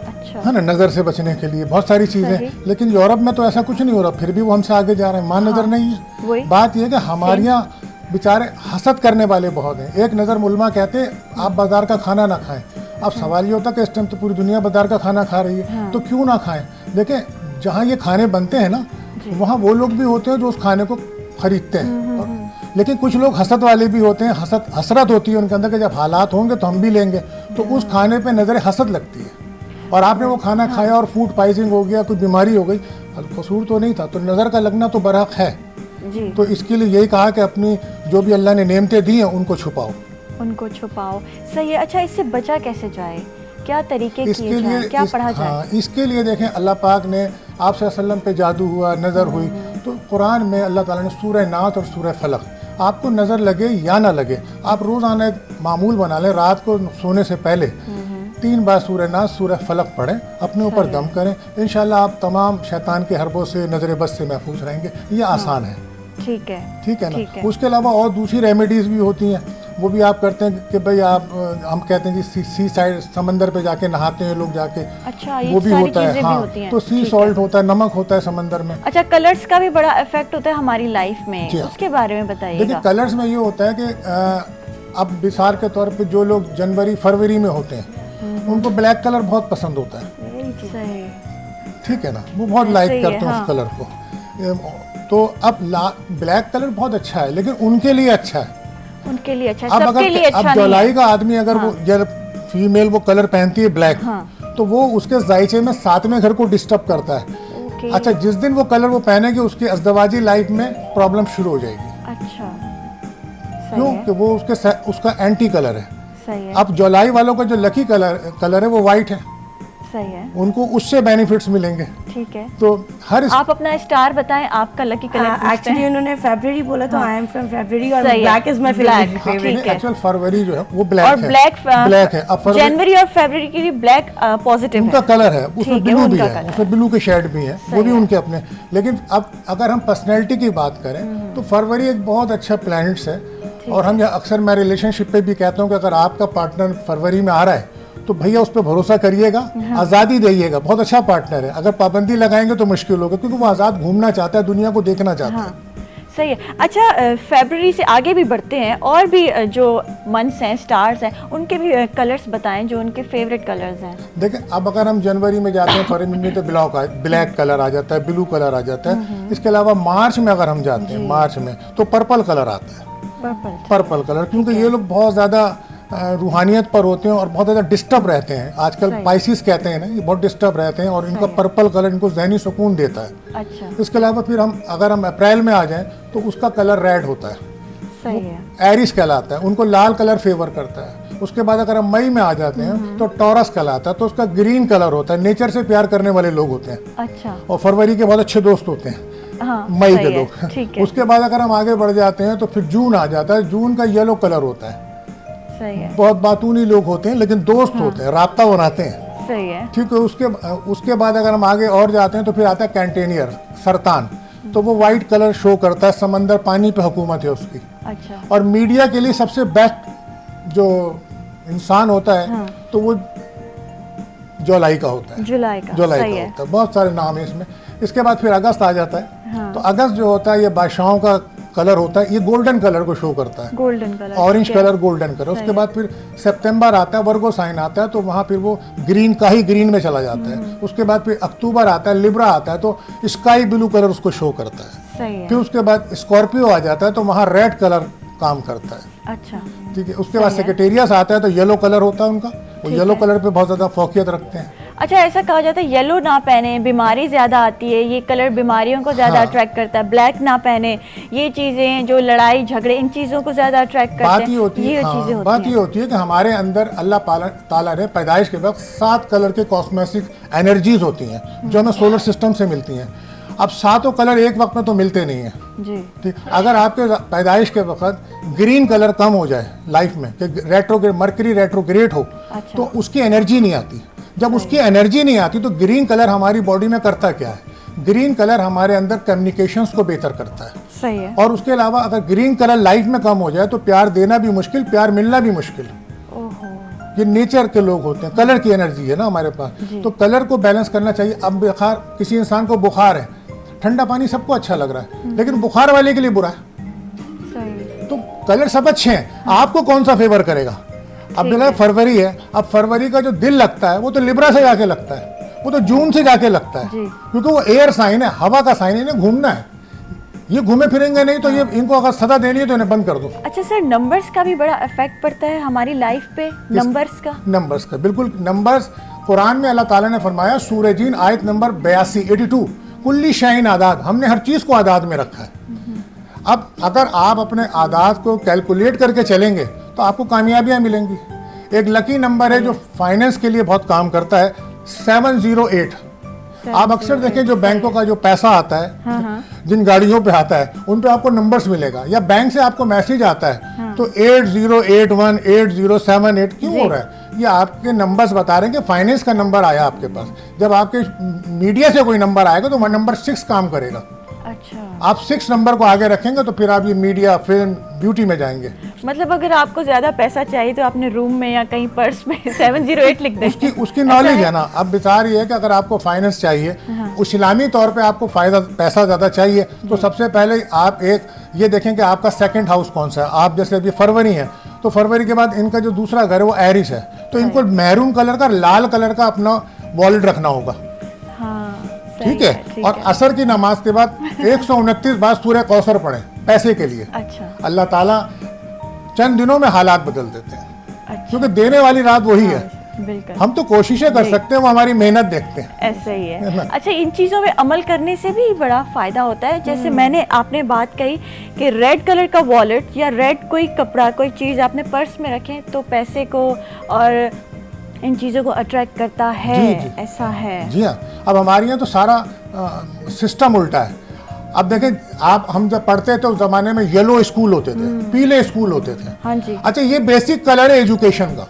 अच्छा है ना, नज़र से बचने के लिए बहुत सारी चीज़ें. लेकिन यूरोप में तो ऐसा कुछ नहीं हो रहा, फिर भी वो हमसे आगे जा रहे हैं. नज़र नहीं है. बात यह है कि हमारे यहाँ बेचारे हसद करने वाले बहुत हैं. एक नज़र मुल्मा कहते हैं आप बाज़ार का खाना ना खाएं. अब सवाल ये होता है कि इस टाइम तो पूरी दुनिया बाज़ार का खाना खा रही है, तो क्यों ना खाएं. देखें, जहाँ ये खाने बनते हैं ना, वहाँ वो लोग भी होते हैं जो उस खाने को खरीदते हैं. लेकिन कुछ लोग हसद वाले भी होते हैं, हसरत होती है उनके अंदर कि जब हालात होंगे तो हम भी लेंगे, तो उस खाने पे नज़र हसद लगती है. और आपने वो खाना खाया और फूड पॉइजनिंग हो गया, कोई बीमारी हो गई, कसूर तो नहीं था. तो नज़र का लगना तो बरहक है जी. तो इसके लिए यही कहा कि अपनी जो भी अल्लाह ने नेमतें दी हैं उनको छुपाओ, उनको छुपाओ. सही है. अच्छा, इससे बचा कैसे जाए? क्या तरीके इसके किए जाएं? क्या पढ़ा जाए? हाँ, इसके लिए देखें, अल्लाह पाक ने आप सल्लल्लाहु अलैहि वसल्लम पे जादू हुआ, नज़र हुई, तो कुरान में अल्लाह ताला ने सूरह नास और सूरह फलक, आपको नज़र लगे या ना लगे, आप रोज़ाना एक मामूल बना लें, रात को सोने से पहले 3 बार सूरह नास सूरह फलक पढ़ें, अपने ऊपर दम करें. इंशाल्लाह आप तमाम शैतान के हरबों से, नज़र बद से महफूज रहेंगे. ये आसान है. ठीक है. ठीक है ना. उसके अलावा और दूसरी रेमेडीज़ भी होती हैं, वो भी आप करते हैं कि भाई आप, हम कहते हैं जी सी साइड, समंदर पे जाके नहाते हैं लोग जाके. अच्छा, वो भी होता है. हाँ, होती तो सी सॉल्ट होता है, नमक होता है समंदर में. अच्छा, कलर्स का भी बड़ा इफेक्ट होता है हमारी लाइफ में, उसके बारे में बताइएगा. देखिए, कलर्स में ये होता है कि अब मिसाल के तौर पे जो लोग जनवरी फरवरी में होते हैं उनको ब्लैक कलर बहुत पसंद होता है. सही. ठीक है ना, वो बहुत लाइक करते हैं उस कलर को. तो अब ब्लैक कलर बहुत अच्छा है, लेकिन उनके लिए अच्छा है, उनके लिए अच्छा, अब सबके लिए अच्छा अब नहीं जौलाई का आदमी अगर वो फीमेल वो कलर पहनती है ब्लैक, तो वो उसके जायचे में 7वें घर को डिस्टर्ब करता है. अच्छा, जिस दिन वो कलर वो पहनेगी उसकी अज़दवाजी लाइफ में प्रॉब्लम शुरू हो जाएगी. अच्छा. क्यों? कि वो उसका एंटी कलर है. सही है. अब जुलाई वालों का जो लकी कलर है वो वाइट है. सही है. उनको उससे बेनिफिट्स मिलेंगे. ठीक है. तो हर आप अपना स्टार बताएं, आपका लकी कलर. एक्चुअली उन्होंने फरवरी बोला तो आई एम फ्रॉम फरवरी और black is my favourite. Actual February जो है वो ब्लैक और है. ब्लैक है. अब जनवरी और फरवरी के लिए ब्लैक पॉजिटिव है. उनका कलर है, उसमें ब्लू भी है, उसमें ब्लू के शेड भी है, वो भी उनके अपने. लेकिन अब अगर हम पर्सनैलिटी की बात करें तो फरवरी एक बहुत अच्छा प्लैनेट्स है. और हम अक्सर मैं रिलेशनशिप पे भी कहता हूँ कि अगर आपका पार्टनर फरवरी में आ रहा है तो भैया उस पर भरोसा करिएगा, आज़ादी दीजिएगा. बहुत अच्छा पार्टनर है. अगर पाबंदी लगाएंगे तो मुश्किल होगा, क्योंकि वो आज़ाद घूमना चाहता है, दुनिया को देखना चाहता है. सही है. अच्छा, फरवरी से आगे भी बढ़ते हैं, और भी जो मंथ्स हैं, स्टार्स हैं, उनके भी कलर्स बताएं जो उनके फेवरेट कलर्स हैं. देखें, अब अगर हम जनवरी में जाते हैं, फरवरी में तो ब्लैक कलर आ जाता है, ब्लू कलर आ जाता है. इसके अलावा मार्च में अगर हम जाते हैं, मार्च में तो पर्पल कलर आता है. पर्पल कलर, क्योंकि ये लोग बहुत ज़्यादा रूहानियत पर होते हैं और बहुत ज़्यादा डिस्टर्ब रहते हैं. आजकल पाइसिस कहते हैं ना, ये बहुत डिस्टर्ब रहते हैं, और इनका पर्पल कलर इनको ज़हनी सुकून देता है. अच्छा. इसके अलावा फिर अगर हम अप्रैल में आ जाएं तो उसका कलर रेड होता है. सही है. एरिस कहलाता है, उनको लाल कलर फेवर करता है. उसके बाद अगर हम मई में आ जाते हैं तो टॉरस कहलाता है, तो उसका ग्रीन कलर होता है. नेचर से प्यार करने वाले लोग होते हैं. अच्छा. और फरवरी के बहुत अच्छे दोस्त होते हैं. ہاں मई के लोग। उसके बाद अगर हम आगे बढ़ जाते हैं तो फिर जून आ जाता है। जून का येलो कलर होता है। सही है। बहुत बातूनी लोग होते हैं लेकिन दोस्त होते हैं, राब्ता बनाते हैं। सही है। ठीक है। उसके बाद अगर हम आगे और जाते हैं तो फिर आता है कैंटेनियर, सरतान, तो वो वाइट कलर शो करता है, समंदर पानी पे हुकूमत है उसकी। अच्छा। और मीडिया के लिए सबसे बेस्ट जो इंसान होता है तो वो जुलाई का होता है। जुलाई का होता है। बहुत सारे नाम है इसमें। इसके बाद फिर अगस्त आ जाता है। तो अगस्त जो होता है ये बादशाहों का कलर होता है, ये गोल्डन कलर को शो करता है, golden colour, orange colour, golden colour. उसके बाद फिर सितंबर आता है, वर्गो साइन आता है, तो वहाँ फिर वो ग्रीन का ही ग्रीन में चला जाता है। उसके बाद फिर अक्टूबर आता है, लिब्रा आता है, तो स्काई ब्लू कलर उसको शो करता है। सही है। फिर उसके बाद स्कॉर्पियो आ जाता है, तो वहाँ रेड कलर काम करता है। अच्छा। ठीक है। उसके बाद सेक्रेटेरियस आता है तो येलो कलर होता है उनका, वो येलो कलर पे बहुत ज़्यादा फोकियत रखते हैं। अच्छा, ऐसा कहा जाता है येलो ना पहने, बीमारी ज़्यादा आती है, ये कलर बीमारियों को ज़्यादा अट्रैक्ट करता है। ब्लैक ना पहने, ये चीज़ें जो लड़ाई झगड़े इन चीज़ों को ज़्यादा अट्रैक्ट करते हैं। बात ये होती है कि हमारे अंदर अल्लाह ताला ने पैदाइश के वक्त 7 कलर के कॉस्मेटिक एनर्जीज होती हैं जो हमें सोलर सिस्टम से मिलती हैं। अब 7 कलर एक वक्त में तो मिलते नहीं हैं जी। ठीक। अगर आपके पैदाइश के वक्त ग्रीन कलर कम हो जाए लाइफ में, कि मरकरी रेट्रोग्रेड हो, तो उसकी एनर्जी नहीं आती। जब उसकी एनर्जी नहीं आती तो ग्रीन कलर हमारी बॉडी में करता क्या है? ग्रीन कलर हमारे अंदर कम्युनिकेशंस को बेहतर करता है। सही है। और उसके अलावा अगर ग्रीन कलर लाइफ में कम हो जाए तो प्यार देना भी मुश्किल, प्यार मिलना भी मुश्किल। ये नेचर के लोग होते हैं, कलर की एनर्जी है ना हमारे पास, तो कलर को बैलेंस करना चाहिए। अब बुखार, किसी इंसान को बुखार है, ठंडा पानी सबको अच्छा लग रहा है लेकिन बुखार वाले के लिए बुरा है। सही। तो कलर सब अच्छे हैं, आपको कौन सा फेवर करेगा? अब देखा फरवरी है, अब फरवरी का जो दिल लगता है वो तो लिब्रा से जाके लगता है, वो तो जून से जाके लगता है, क्योंकि वो एयर साइन है, हवा का साइन है, इन्हें घूमना है। ये घूमे फिरेंगे नहीं तो ये इनको अगर सदा देनी है तो इन्हें बंद कर दो। अच्छा सर, नंबर्स का भी बड़ा इफेक्ट पड़ता है हमारी लाइफ पे? नंबर्स का बिल्कुल। नंबर्स कुरान में अल्लाह ताला ने फरमाया, सूरह जीन आयत नंबर 82 कुल्ली शाइन आदाद, हमने हर चीज़ को आदाद में रखा है। अब अगर आप अपने आदाद को कैलकुलेट करके चलेंगे तो आपको कामयाबियां मिलेंगी। एक लकी नंबर है जो फाइनेंस के लिए बहुत काम करता है, 708। आप अक्सर देखें जो बैंकों का जो पैसा आता है, जिन गाड़ियों पे आता है, उन पे आपको नंबर्स मिलेगा, या बैंक से आपको मैसेज आता है तो 8081 8078 क्यों हो रहा है? ये आपके नंबर्स बता रहे हैं कि फाइनेंस का नंबर आया आपके पास। जब आपके मीडिया से कोई नंबर आएगा तो वह नंबर 6 काम करेगा। अच्छा। आप 6 नंबर को आगे रखेंगे तो फिर आप ये मीडिया, फिल्म, ब्यूटी में जाएंगे। मतलब अगर आपको ज्यादा पैसा चाहिए तो अपने रूम में या कहीं पर्स में 708 लिख दें। उसकी नॉलेज है ना। अब विचार ये है कि अगर आपको फाइनेंस चाहिए, इस्लामी तौर पे आपको पैसा ज़्यादा चाहिए, तो सबसे पहले आप ये देखें कि आपका सेकंड हाउस कौन सा है। आप जैसे अभी फरवरी है तो फरवरी के बाद इनका जो दूसरा घर है वो एरिस है, तो इनको मैरून कलर का, लाल कलर का अपना वॉलेट रखना होगा। ठीक है। और असर की नमाज के बाद 129 बार सूरह कौसर पढ़ें पैसे के लिए। अच्छा। अल्लाह ताला चंद दिनों में हालात बदल देते हैं। अच्छा। क्योंकि देने वाली रात वही है। बिल्कुल। हम तो कोशिशें कर सकते हैं, वो हमारी मेहनत देखते हैं। ऐसा ही है। अच्छा, इन चीज़ों में अमल करने से भी बड़ा फ़ायदा होता है। जैसे आपने बात कही कि रेड कलर का वॉलेट या रेड कोई कपड़ा, कोई चीज़ आपने पर्स में रखें तो पैसे को और इन चीज़ों को अट्रैक्ट करता है। जी। ऐसा है। जी हाँ। अब हमारे यहाँ तो सारा सिस्टम उल्टा है। अब देखें, हम जब पढ़ते थे उस ज़माने में येलो स्कूल होते थे, पीले स्कूल होते थे। हाँ जी। अच्छा, ये बेसिक कलर है एजुकेशन का।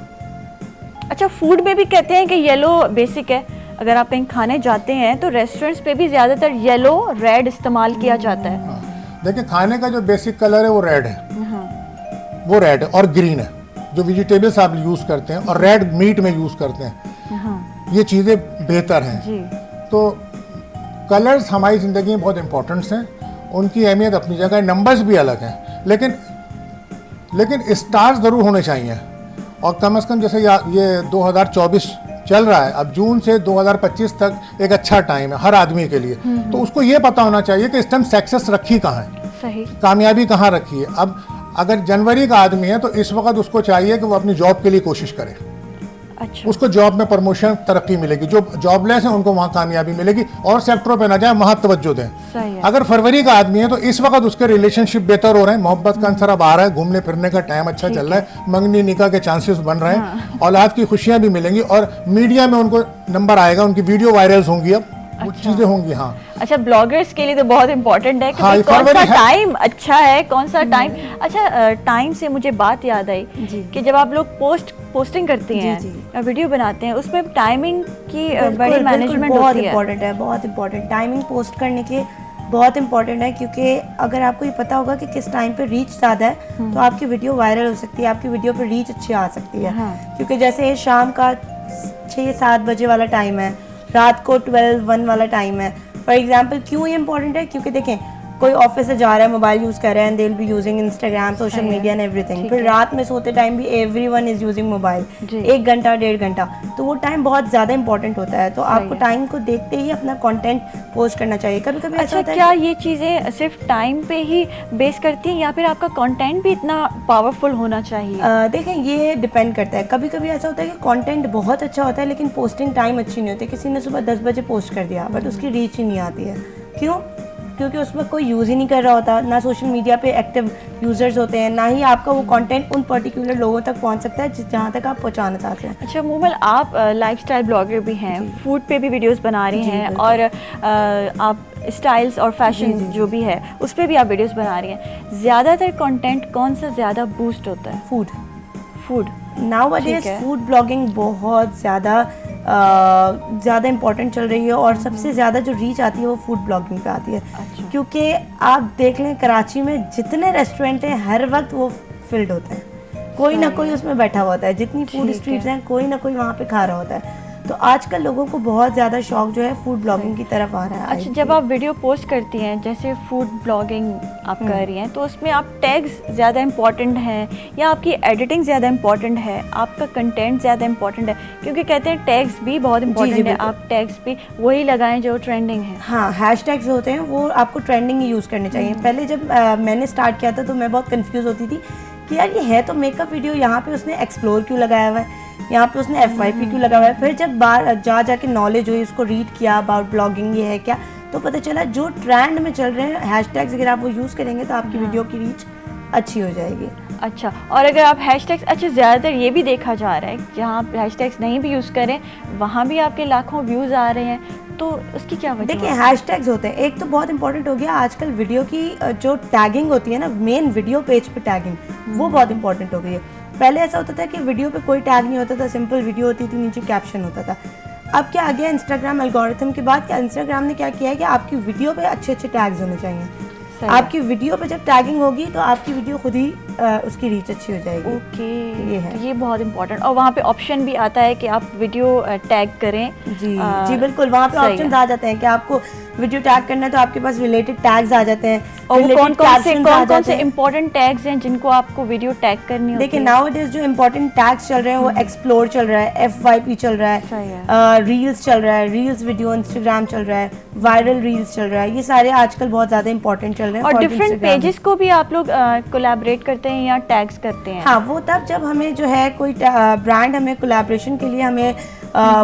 अच्छा, फूड में भी कहते हैं कि येलो बेसिक है। अगर आप कहीं खाने जाते हैं तो रेस्टोरेंट्स पे भी ज़्यादातर येलो, रेड इस्तेमाल किया जाता है। देखिए, खाने का जो बेसिक कलर है वो रेड है। वो रेड है और ग्रीन है, जो वेजिटेबल्स आप यूज़ करते हैं, और रेड मीट में यूज़ करते हैं। ये चीज़ें बेहतर हैं। तो कलर्स हमारी ज़िंदगी में बहुत इंपॉर्टेंट्स हैं, उनकी अहमियत अपनी जगह, नंबर्स भी अलग हैं, लेकिन स्टार्स ज़रूर होने चाहिए। और कम से कम जैसे ये 2024 चल रहा है, अब जून से 2025 तक एक अच्छा टाइम है हर आदमी के लिए। तो उसको ये पता होना चाहिए कि इस टाइम सक्सेस रखी कहाँ है, सही कामयाबी कहाँ रखी है। अब अगर जनवरी का आदमी है तो इस वक्त उसको चाहिए कि वो अपनी जॉब के लिए कोशिश करे। अच्छा। उसको जॉब में प्रमोशन, तरक्की मिलेगी। जो जॉबलेस है उनको वहाँ कामयाबी मिलेगी, और सेक्टरों पे ना जाए, वहाँ तवज्जो दें। सही है। अगर फरवरी का आदमी है तो इस वक्त उसके रिलेशनशिप बेहतर हो रहे हैं, मोहब्बत का अंसर अब आ रहा है, घूमने फिरने का टाइम अच्छा चल रहा है, मंगनी निकाह के चांसेस बन रहे हैं, औलाद की खुशियाँ भी मिलेंगी, और मीडिया में उनको नंबर आएगा, उनकी वीडियो वायरल्स होंगी अब। वो चीज़ें होंगी। हाँ अच्छा, ब्लॉगर्स के लिए तो बहुत इंपॉर्टेंट है कि हाँ, भाई कौन सा फरवरी है। टाइम अच्छा है, कौन सा टाइम। अच्छा, टाइम से मुझे बात याद आई कि जब आप लोग पोस्टिंग करते हैं, वीडियो बनाते हैं, उसमें टाइमिंग की बड़ी मैनेजमेंट बहुत होती है। इंपॉर्टेंट है, बहुत इंपॉर्टेंट। टाइमिंग पोस्ट करने के लिए बहुत इंपॉर्टेंट है, क्योंकि अगर आपको ये पता होगा कि किस टाइम पे रीच ज़्यादा है तो आपकी वीडियो वायरल हो सकती है, आपकी वीडियो पे रीच अच्छी आ सकती है। क्योंकि जैसे शाम का 6-7 बजे वाला टाइम है, रात को 12-1 वाला टाइम है। फॉर एग्जाम्पल क्यों ये इंपॉर्टेंट है, क्योंकि देखें कोई ऑफिस से जा रहा है, मोबाइल यूज़ कर रहा है, and they will be using Instagram, social media and everything. फिर रात में सोते टाइम भी एवरीवन इज़ यूजिंग मोबाइल, 1 घंटा 1.5 घंटा, तो वो टाइम बहुत ज़्यादा इंपॉर्टेंट होता है। तो आपको टाइम को देखते ही अपना कंटेंट पोस्ट करना चाहिए। कभी कभी ऐसा होता है क्या ये चीज़ें सिर्फ टाइम पे ही बेस करती हैं या फिर आपका कंटेंट भी इतना पावरफुल होना चाहिए? देखें ये डिपेंड करता है। कभी कभी ऐसा होता है कि कंटेंट बहुत अच्छा होता है लेकिन पोस्टिंग टाइम अच्छी नहीं होती। किसी ने सुबह 10 बजे पोस्ट कर दिया बट उसकी रीच ही नहीं आती है। क्यों? क्योंकि उस वक्त कोई यूज़ ही नहीं कर रहा होता, ना सोशल मीडिया पे एक्टिव यूज़र्स होते हैं, ना ही आपका वो कंटेंट उन पर्टिकुलर लोगों तक पहुंच सकता है जहां तक आप पहुंचाना चाहते हैं। अच्छा मूमल, आप लाइफस्टाइल ब्लॉगर भी हैं, फूड पे भी वीडियोस बना रही हैं और आप स्टाइल्स और फैशन जो भी है उस पर भी आप वीडियोस बना रही हैं। ज़्यादातर कंटेंट कौन सा ज़्यादा बूस्ट होता है? फूड नाउअडेज फूड ब्लॉगिंग बहुत ज़्यादा इम्पोर्टेंट चल रही है और सबसे ज़्यादा जो रीच आती है वो फूड ब्लॉगिंग पे आती है। अच्छा। क्योंकि आप देख लें कराची में जितने रेस्टोरेंट हैं हर वक्त वो फिल्ड होते हैं, कोई ना कोई उसमें बैठा हुआ होता है। जितनी फूड स्ट्रीट्स हैं कोई ना कोई वहाँ पे खा रहा होता है। तो आजकल लोगों को बहुत ज़्यादा शौक जो है फूड ब्लॉगिंग की तरफ आ रहा है। अच्छा, जब आप वीडियो पोस्ट करती हैं जैसे फूड ब्लॉगिंग आप कर रही हैं, तो उसमें आप टैग्स ज़्यादा इम्पॉर्टेंट हैं या आपकी एडिटिंग ज़्यादा इम्पॉर्टेंट है, आपका कंटेंट ज़्यादा इम्पॉर्टेंट है? क्योंकि कहते हैं टैग्स भी बहुत इम्पॉर्टेंट है, आप टैग्स भी वही लगाएं जो ट्रेंडिंग है। हाँ, हैशटैग्स होते हैं वो आपको ट्रेंडिंग ही यूज़ करने चाहिए। पहले जब मैंने स्टार्ट किया था तो मैं बहुत कंफ्यूज होती थी कि यार ये है तो मेकअप वीडियो, यहाँ पे उसने एक्सप्लोर क्यों लगाया हुआ है, यहाँ पे उसने FYP क्यों लगा हुआ है। फिर जब बाहर जाके नॉलेज हुई, उसको रीड किया अबाउट ब्लॉगिंग ये है क्या, तो पता चला जो ट्रेंड में चल रहे हैं हैशटैग्स अगर आप वो यूज़ करेंगे तो आपकी वीडियो की रीच अच्छी हो जाएगी। अच्छा, और अगर आप हैशटैग्स, अच्छा ज़्यादातर ये भी देखा जा रहा है जहाँ आप हैशटैग्स नहीं भी यूज़ करें वहाँ भी आपके लाखों व्यूज़ आ रहे हैं, तो उसकी क्या वजह? देखिए हैशटैग्स होते हैं, एक तो बहुत इंपॉर्टेंट हो गया आजकल वीडियो की जो टैगिंग होती है ना, मेन वीडियो पेज पे टैगिंग, वो बहुत इंपॉर्टेंट हो गई है। पहले ऐसा होता था कि वीडियो पे कोई टैग नहीं होता था, सिंपल वीडियो होती थी, नीचे कैप्शन होता था। अब क्या आ गया इंस्टाग्राम एल्गोरिथम के बाद, इंस्टाग्राम ने क्या किया है कि आपकी वीडियो पे अच्छे अच्छे टैग्स होने चाहिए। आपकी वीडियो पे जब टैगिंग होगी तो आपकी वीडियो खुद ही उसकी रीच अच्छी हो जाएगी। ओके, ये है, तो ये बहुत इंपॉर्टेंट। और वहाँ पे ऑप्शन भी आता है कि आप वीडियो टैग करें। जी बिल्कुल, वहाँ पे ऑप्शन आ जाते हैं कि आपको वीडियो टैग करना है तो आपके पास रिलेटेड टैग्स आ जाते हैं। और वो कौन कौन से इंपॉर्टेंट टैग्स हैं जिनको आपको वीडियो टैग करनी होती है? देखिए नाउअडेज जो इंपॉर्टेंट टैग्स चल रहे हैं वो एक्सप्लोर चल रहा है, FYP चल रहा है, रील्स चल रहा है, रील्स वीडियो इंस्टाग्राम चल रहा है, वायरल रील्स चल रहा है, ये सारे आजकल बहुत ज़्यादा इंपॉर्टेंट चल रहे हैं। और डिफरेंट पेजेस को भी आप लोग कोलैबोरेट करते हैं या टैग्स करते हैं? हाँ, वो तब जब हमें जो है कोई ब्रांड हमें कोलैबोरेशन के लिए हमें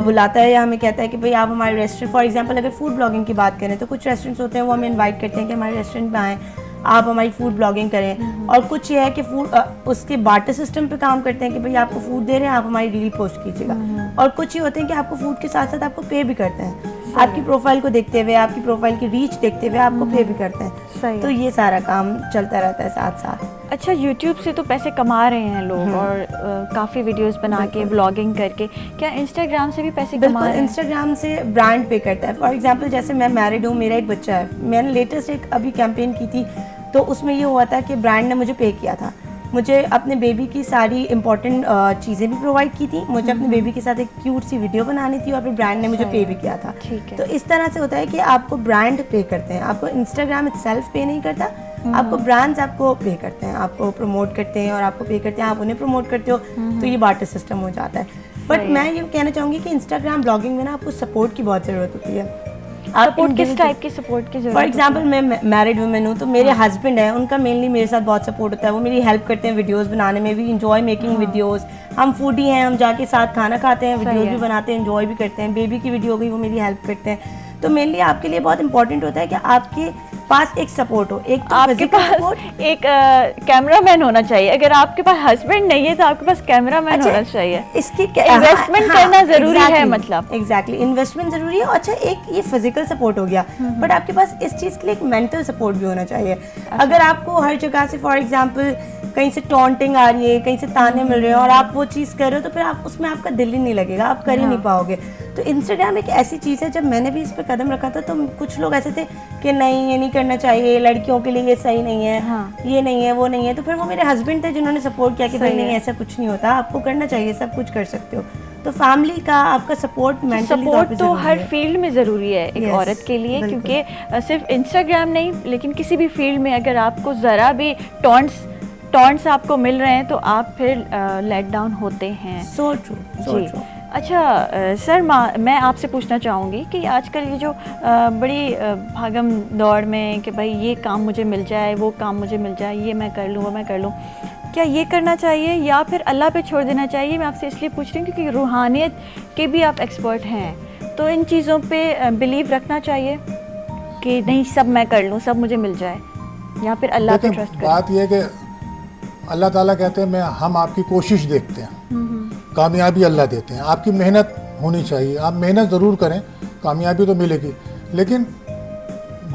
बुलाता है या हमें कहता है कि भाई आप हमारे रेस्टोरेंट, फॉर एग्जांपल अगर फूड ब्लॉगिंग की बात करें तो कुछ रेस्टोरेंट्स होते हैं वो हमें इनवाइट करते हैं कि हमारे रेस्टोरेंट में आएँ, आप हमारी फूड ब्लॉगिंग करें। और कुछ ये है कि फूड उसके बार्टर सिस्टम पे काम करते हैं कि भाई आपको फूड दे रहे हैं, आप हमारी रील पोस्ट कीजिएगा। और कुछ ये होते हैं कि आपको फूड के साथ साथ आपको पे भी करते हैं, आपकी प्रोफाइल को देखते हुए, आपकी प्रोफाइल की रीच देखते हुए आपको पे भी करते हैं। तो ये सारा काम चलता रहता है साथ साथ। अच्छा, यूट्यूब से तो पैसे कमा रहे हैं लोग और काफ़ी वीडियोस बना के ब्लॉगिंग करके, क्या इंस्टाग्राम से भी पैसे कमा रहे हैं? इंस्टाग्राम से ब्रांड पे करता है। फॉर एग्जांपल जैसे मैं मैरिड हूँ, मेरा एक बच्चा है, मैंने लेटेस्ट एक अभी कैंपेन की थी तो उसमें ये हुआ था कि ब्रांड ने मुझे पे किया था, मुझे अपने बेबी की सारी इंपॉर्टेंट चीज़ें भी प्रोवाइड की थी, मुझे अपने बेबी के साथ एक क्यूट सी वीडियो बनानी थी और फिर ब्रांड ने मुझे पे भी किया था। ठीक है। तो इस तरह से होता है कि आपको ब्रांड पे करते हैं, आपको इंस्टाग्राम इटसेल्फ पे नहीं करता, आपको ब्रांड्स आपको पे करते हैं, आपको प्रमोट करते हैं और आपको पे करते हैं, आप उन्हें प्रमोट करते हो, तो ये बार्टर सिस्टम हो जाता है। बट मैं ये कहना चाहूँगी कि इंस्टाग्राम ब्लॉगिंग में ना आपको सपोर्ट की बहुत ज़रूरत होती है। सपोर्ट किस टाइप की सपोर्ट की जरूरत? फॉर एग्जांपल मैं मैरिड वुमेन हूँ तो मेरे हस्बैंड हैं, उनका मेनली मेरे साथ बहुत सपोर्ट होता है, वो मेरी हेल्प करते हैं वीडियोस बनाने में भी, इंजॉय मेकिंग वीडियोस। हम फूडी हैं, हम जाके साथ खाना खाते हैं, वीडियोस भी बनाते हैं, इंजॉय भी करते हैं। बेबी की वीडियो हो गई वो मेरी हेल्प करते हैं। तो मेनली आपके लिए बहुत इंपॉर्टेंट होता है कि आपके पास एक सपोर्ट हो, एक तो आपके physical पास support, एक कैमरामैन होना चाहिए. अगर आपके पास हस्बैंड नहीं है तो आपके पास कैमरामैन होना चाहिए. इसकी Investment करना जरूरी है मतलब. एग्जैक्टली इन्वेस्टमेंट जरूरी है. अच्छा, एक ये फिजिकल सपोर्ट हो गया, बट आपके पास इस चीज़ के लिए एक मेंटल सपोर्ट भी होना चाहिए. अगर आपको हर जगह से फॉर एग्जांपल कहीं से टॉन्टिंग आ रही है, कहीं से ताने मिल रहे हैं और आप वो चीज़ कर रहे हो, तो फिर आप उसमें आपका दिल ही नहीं लगेगा, आप कर ही नहीं पाओगे. तो इंस्टाग्राम एक ऐसी चीज़ है, जब मैंने भी इस पर कदम रखा था तो कुछ लोग ऐसे थे कि नहीं ये नहीं करना चाहिए, लड़कियों के लिए ये सही नहीं है, ये नहीं है, वो नहीं है. तो फिर वो मेरे हस्बैंड थे जिन्होंने सपोर्ट किया कि भाई नहीं ऐसा कुछ नहीं होता, आपको करना चाहिए, सब कुछ कर सकते हो. तो फैमिली का आपका सपोर्ट, मेंटली सपोर्ट तो हर फील्ड में ज़रूरी है एक औरत के लिए, क्योंकि सिर्फ इंस्टाग्राम नहीं लेकिन किसी भी फील्ड में अगर आपको ज़रा भी टॉन्ट्स आपको मिल रहे हैं तो आप फिर लेट डाउन होते हैं. So true, so true. अच्छा सर, मैं आपसे पूछना चाहूँगी कि आजकल ये जो बड़ी भागम दौड़ में कि भाई ये काम मुझे मिल जाए, वो काम मुझे मिल जाए, ये मैं कर लूँ, वो मैं कर लूँ, क्या ये करना चाहिए या फिर अल्लाह पे छोड़ देना चाहिए? मैं आपसे इसलिए पूछ रही हूँ क्योंकि रूहानियत के भी आप एक्सपर्ट हैं, तो इन चीज़ों पे बिलीव रखना चाहिए कि नहीं सब मैं कर लूँ, सब मुझे मिल जाए, या फिर अल्लाह पे ट्रस्ट करें? बात यह है कि अल्लाह ताला कहते हैं हम आपकी कोशिश देखते हैं, कामयाबी अल्लाह देते हैं. आपकी मेहनत होनी चाहिए, आप मेहनत ज़रूर करें, कामयाबी तो मिलेगी. लेकिन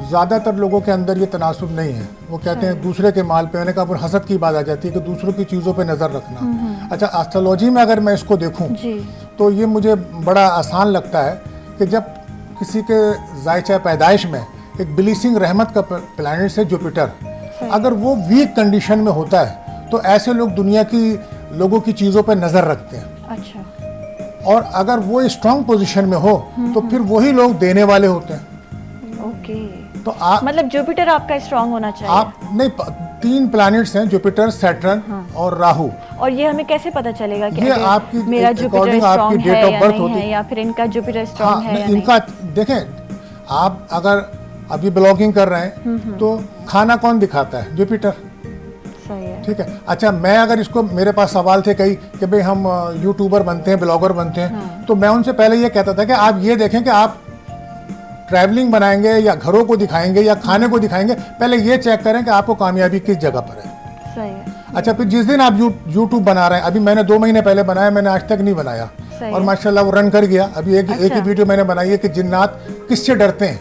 ज़्यादातर लोगों के अंदर ये तनासुब नहीं है. वो कहते हैं दूसरे के माल पे, मैंने कहा हसद की बात आ जाती है कि दूसरों की चीज़ों पे नज़र रखना. अच्छा, एस्ट्रोलॉजी में अगर मैं इसको देखूं तो ये मुझे बड़ा आसान लगता है कि जब किसी के ज़ायचा पैदाइश में एक ब्लीसिंग रहमत का प्लैनेट से जुपिटर, अगर वो वीक कंडीशन में होता है तो ऐसे लोग दुनिया की लोगों की चीज़ों पे नज़र रखते हैं. अच्छा. और अगर वो स्ट्रॉन्ग पोजीशन में हो तो फिर वही लोग देने वाले होते हैं. ओके. तो आप मतलब जुपिटर आपका स्ट्रांग होना चाहिए. आप नहीं, 3 प्लैनेट्स हैं, जुपिटर, सैटर्न और राहु. और ये हमें कैसे पता चलेगा कि ये अगर आपकी मेरा जुपिटर according स्ट्रांग आपकी है date of या birth नहीं होती है, या फिर इनका जुपिटर स्ट्रांग है या नहीं? इनका देखें, आप अगर अभी ब्लॉगिंग कर रहे हैं तो खाना कौन दिखाता है? जुपिटर. सही है. ठीक है. अच्छा, मैं अगर इसको, मेरे पास सवाल थे कई कि भाई हम यूट्यूबर बनते हैं, ब्लॉगर बनते हैं, तो मैं उनसे पहले ये कहता था कि आप ये देखें कि आप ट्रैवलिंग बनाएंगे या घरों को दिखाएंगे या खाने को दिखाएंगे, पहले ये चेक करें कि आपको कामयाबी किस जगह पर है. सही है. अच्छा, फिर जिस दिन आप यूट्यूब बना रहे हैं, अभी मैंने 2 महीने पहले बनाया, मैंने आज तक नहीं बनाया और माशाल्लाह वो रन कर गया. अभी एक ही वीडियो मैंने बनाई है कि जिन्नात किससे डरते हैं,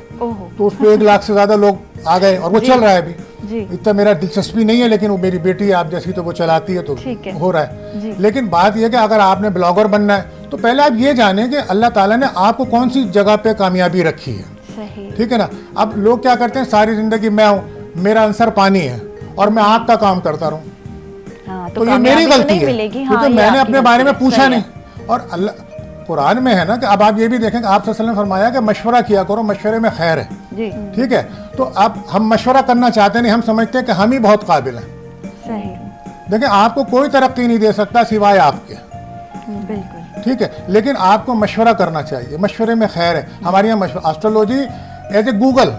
तो उस पर 1 लाख से ज़्यादा लोग आ गए और वो चल रहा है अभी. इतना मेरा दिलचस्पी नहीं है, लेकिन वो मेरी बेटी है आप जैसी, तो वो चलाती है तो हो रहा है. लेकिन बात यह है कि अगर आपने ब्लॉगर बनना है तो पहले आप ये जानें कि अल्लाह ताला ने आपको कौन सी जगह पे कामयाबी रखी है. ठीक है ना. अब लोग क्या करते हैं, सारी जिंदगी मैं हूँ, मेरा आंसर पानी है और मैं आग का काम करता रहूँ. तो ये मेरी गलती है क्योंकि मैंने अपने बारे में पूछा नहीं. और अल्लाह कुरान में है ना कि अब आप ये भी देखें कि आप सल्लल्लाहु अलैहि वसल्लम ने फरमाया कि मशवरा किया करो, मशवरे में खैर है. ठीक है. तो अब हम मशवरा करना चाहते नहीं, हम समझते हैं कि हम ही बहुत काबिल हैं. सही. देखें, आपको कोई तरक्की नहीं दे सकता सिवाय आपके. बिल्कुल. ठीक है. लेकिन आपको मशवरा करना चाहिए, मशवरे में खैर है. हमारे यहाँ एस्ट्रोलॉजी एज ए गूगल,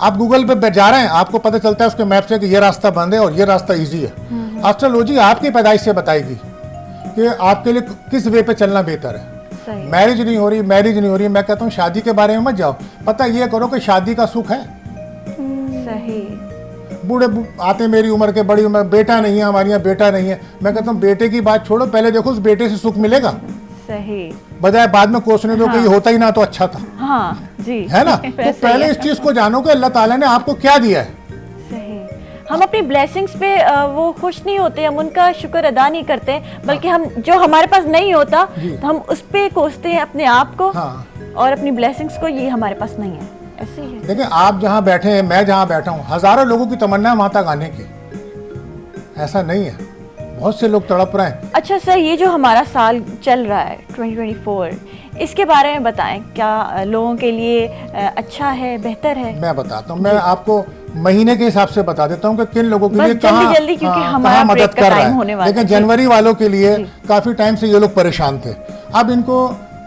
आप गूगल पे जा रहे हैं, आपको पता चलता है उसके मैप से कि ये रास्ता बंद है और ये रास्ता ईजी है. एस्ट्रोलॉजी आपकी पैदाइश से बताएगी कि आपके लिए किस वे पे चलना बेहतर है. मैरिज नहीं हो रही, मैं कहता हूँ शादी के बारे में मत जाओ, पता ये करो कि शादी का सुख है. सही. बूढ़े आते मेरी उम्र के, बड़ी उम्र, बेटा नहीं है, हमारे यहाँ बेटा नहीं है. मैं कहता हूँ बेटे की बात छोड़ो, पहले देखो उस बेटे से सुख मिलेगा. सही. बजाय बाद में कोसने दो कि ये होता ही ना तो अच्छा था. हाँ जी. है ना. तो पहले इस चीज को जानो कि अल्लाह ताला ने आपको क्या दिया है. हम अपनी ब्लेसिंग्स पे वो खुश नहीं होते, हम उनका शुक्र अदा नहीं करते, बल्कि हम जो हमारे पास नहीं होता तो हम उस पे कोसते हैं अपने आप को और अपनी ब्लेसिंग्स को, ये हमारे पास नहीं है. ऐसे ही है. देखिए, आप जहाँ बैठे हैं, मैं जहाँ बैठा हूँ, हजारों लोगों की तमन्ना है वहाँ तक आने की. ऐसा नहीं है, बहुत से लोग तड़प रहे हैं. अच्छा सर, ये जो हमारा साल चल रहा है 2024, इसके बारे में बताएं, क्या लोगों के लिए अच्छा है, बेहतर है? मैं बताता हूँ, मैं आपको महीने के हिसाब से बता देता हूँ कि किन लोगों के लिए कहाँ मदद कर रहा है. लेकिन जनवरी वालों के लिए काफी टाइम से ये लोग परेशान थे. अब इनको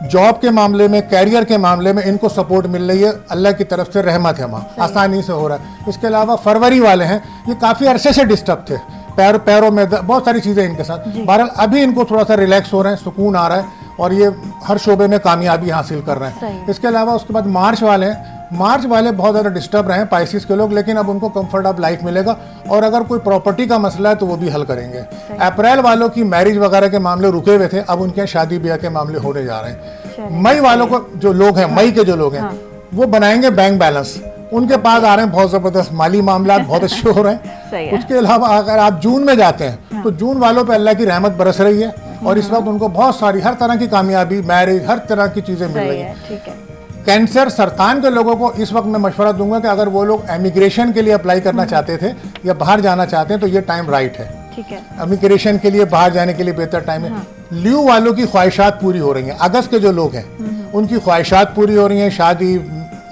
जॉब के मामले में, कैरियर के मामले में इनको सपोर्ट मिल रही है, अल्लाह की तरफ से रहमत है, वहाँ आसानी से हो रहा है. इसके अलावा फरवरी वाले हैं, ये काफी अरसे से डिस्टर्ब थे, पैरों में बहुत सारी चीजें इनके साथ. बहरहाल अभी इनको थोड़ा सा रिलैक्स हो रहे हैं, सुकून आ रहा है और ये हर शोबे में कामयाबी हासिल कर रहे हैं. इसके अलावा उसके बाद मार्च वाले हैं, मार्च वाले बहुत ज़्यादा डिस्टर्ब रहे पाइसिस के लोग, लेकिन अब उनको कंफर्ट ऑफ लाइफ मिलेगा और अगर कोई प्रॉपर्टी का मसला है तो वो भी हल करेंगे। अप्रैल वालों की मैरिज वगैरह के मामले रुके हुए थे, अब उनके यहाँ शादी ब्याह के मामले होने जा रहे हैं। मई वालों को जो लोग हैं, मई के जो लोग हैं वो बनाएंगे बैंक बैलेंस, उनके पास आ रहे हैं बहुत ज़बरदस्त माली मामला, बहुत अच्छे हो रहे हैं। उसके अलावा अगर आप जून में जाते हैं तो जून वालों पे अल्लाह की रहमत बरस रही है और इस वक्त उनको बहुत सारी हर तरह की कामयाबी, मैरिज, हर तरह की चीज़ें मिल रही हैं। कैंसर, सरतान के लोगों को इस वक्त मैं मशवरा दूंगा कि अगर वो लोग एमिग्रेशन के लिए अप्लाई करना चाहते थे या बाहर जाना चाहते हैं तो ये टाइम राइट है। ठीक है, एमिग्रेशन के लिए बाहर जाने के लिए बेहतर टाइम है। ल्यू वालों की ख्वाहिशात पूरी हो रही हैं, अगस्त के जो लोग हैं उनकी ख्वाहिशात पूरी हो रही हैं, शादी,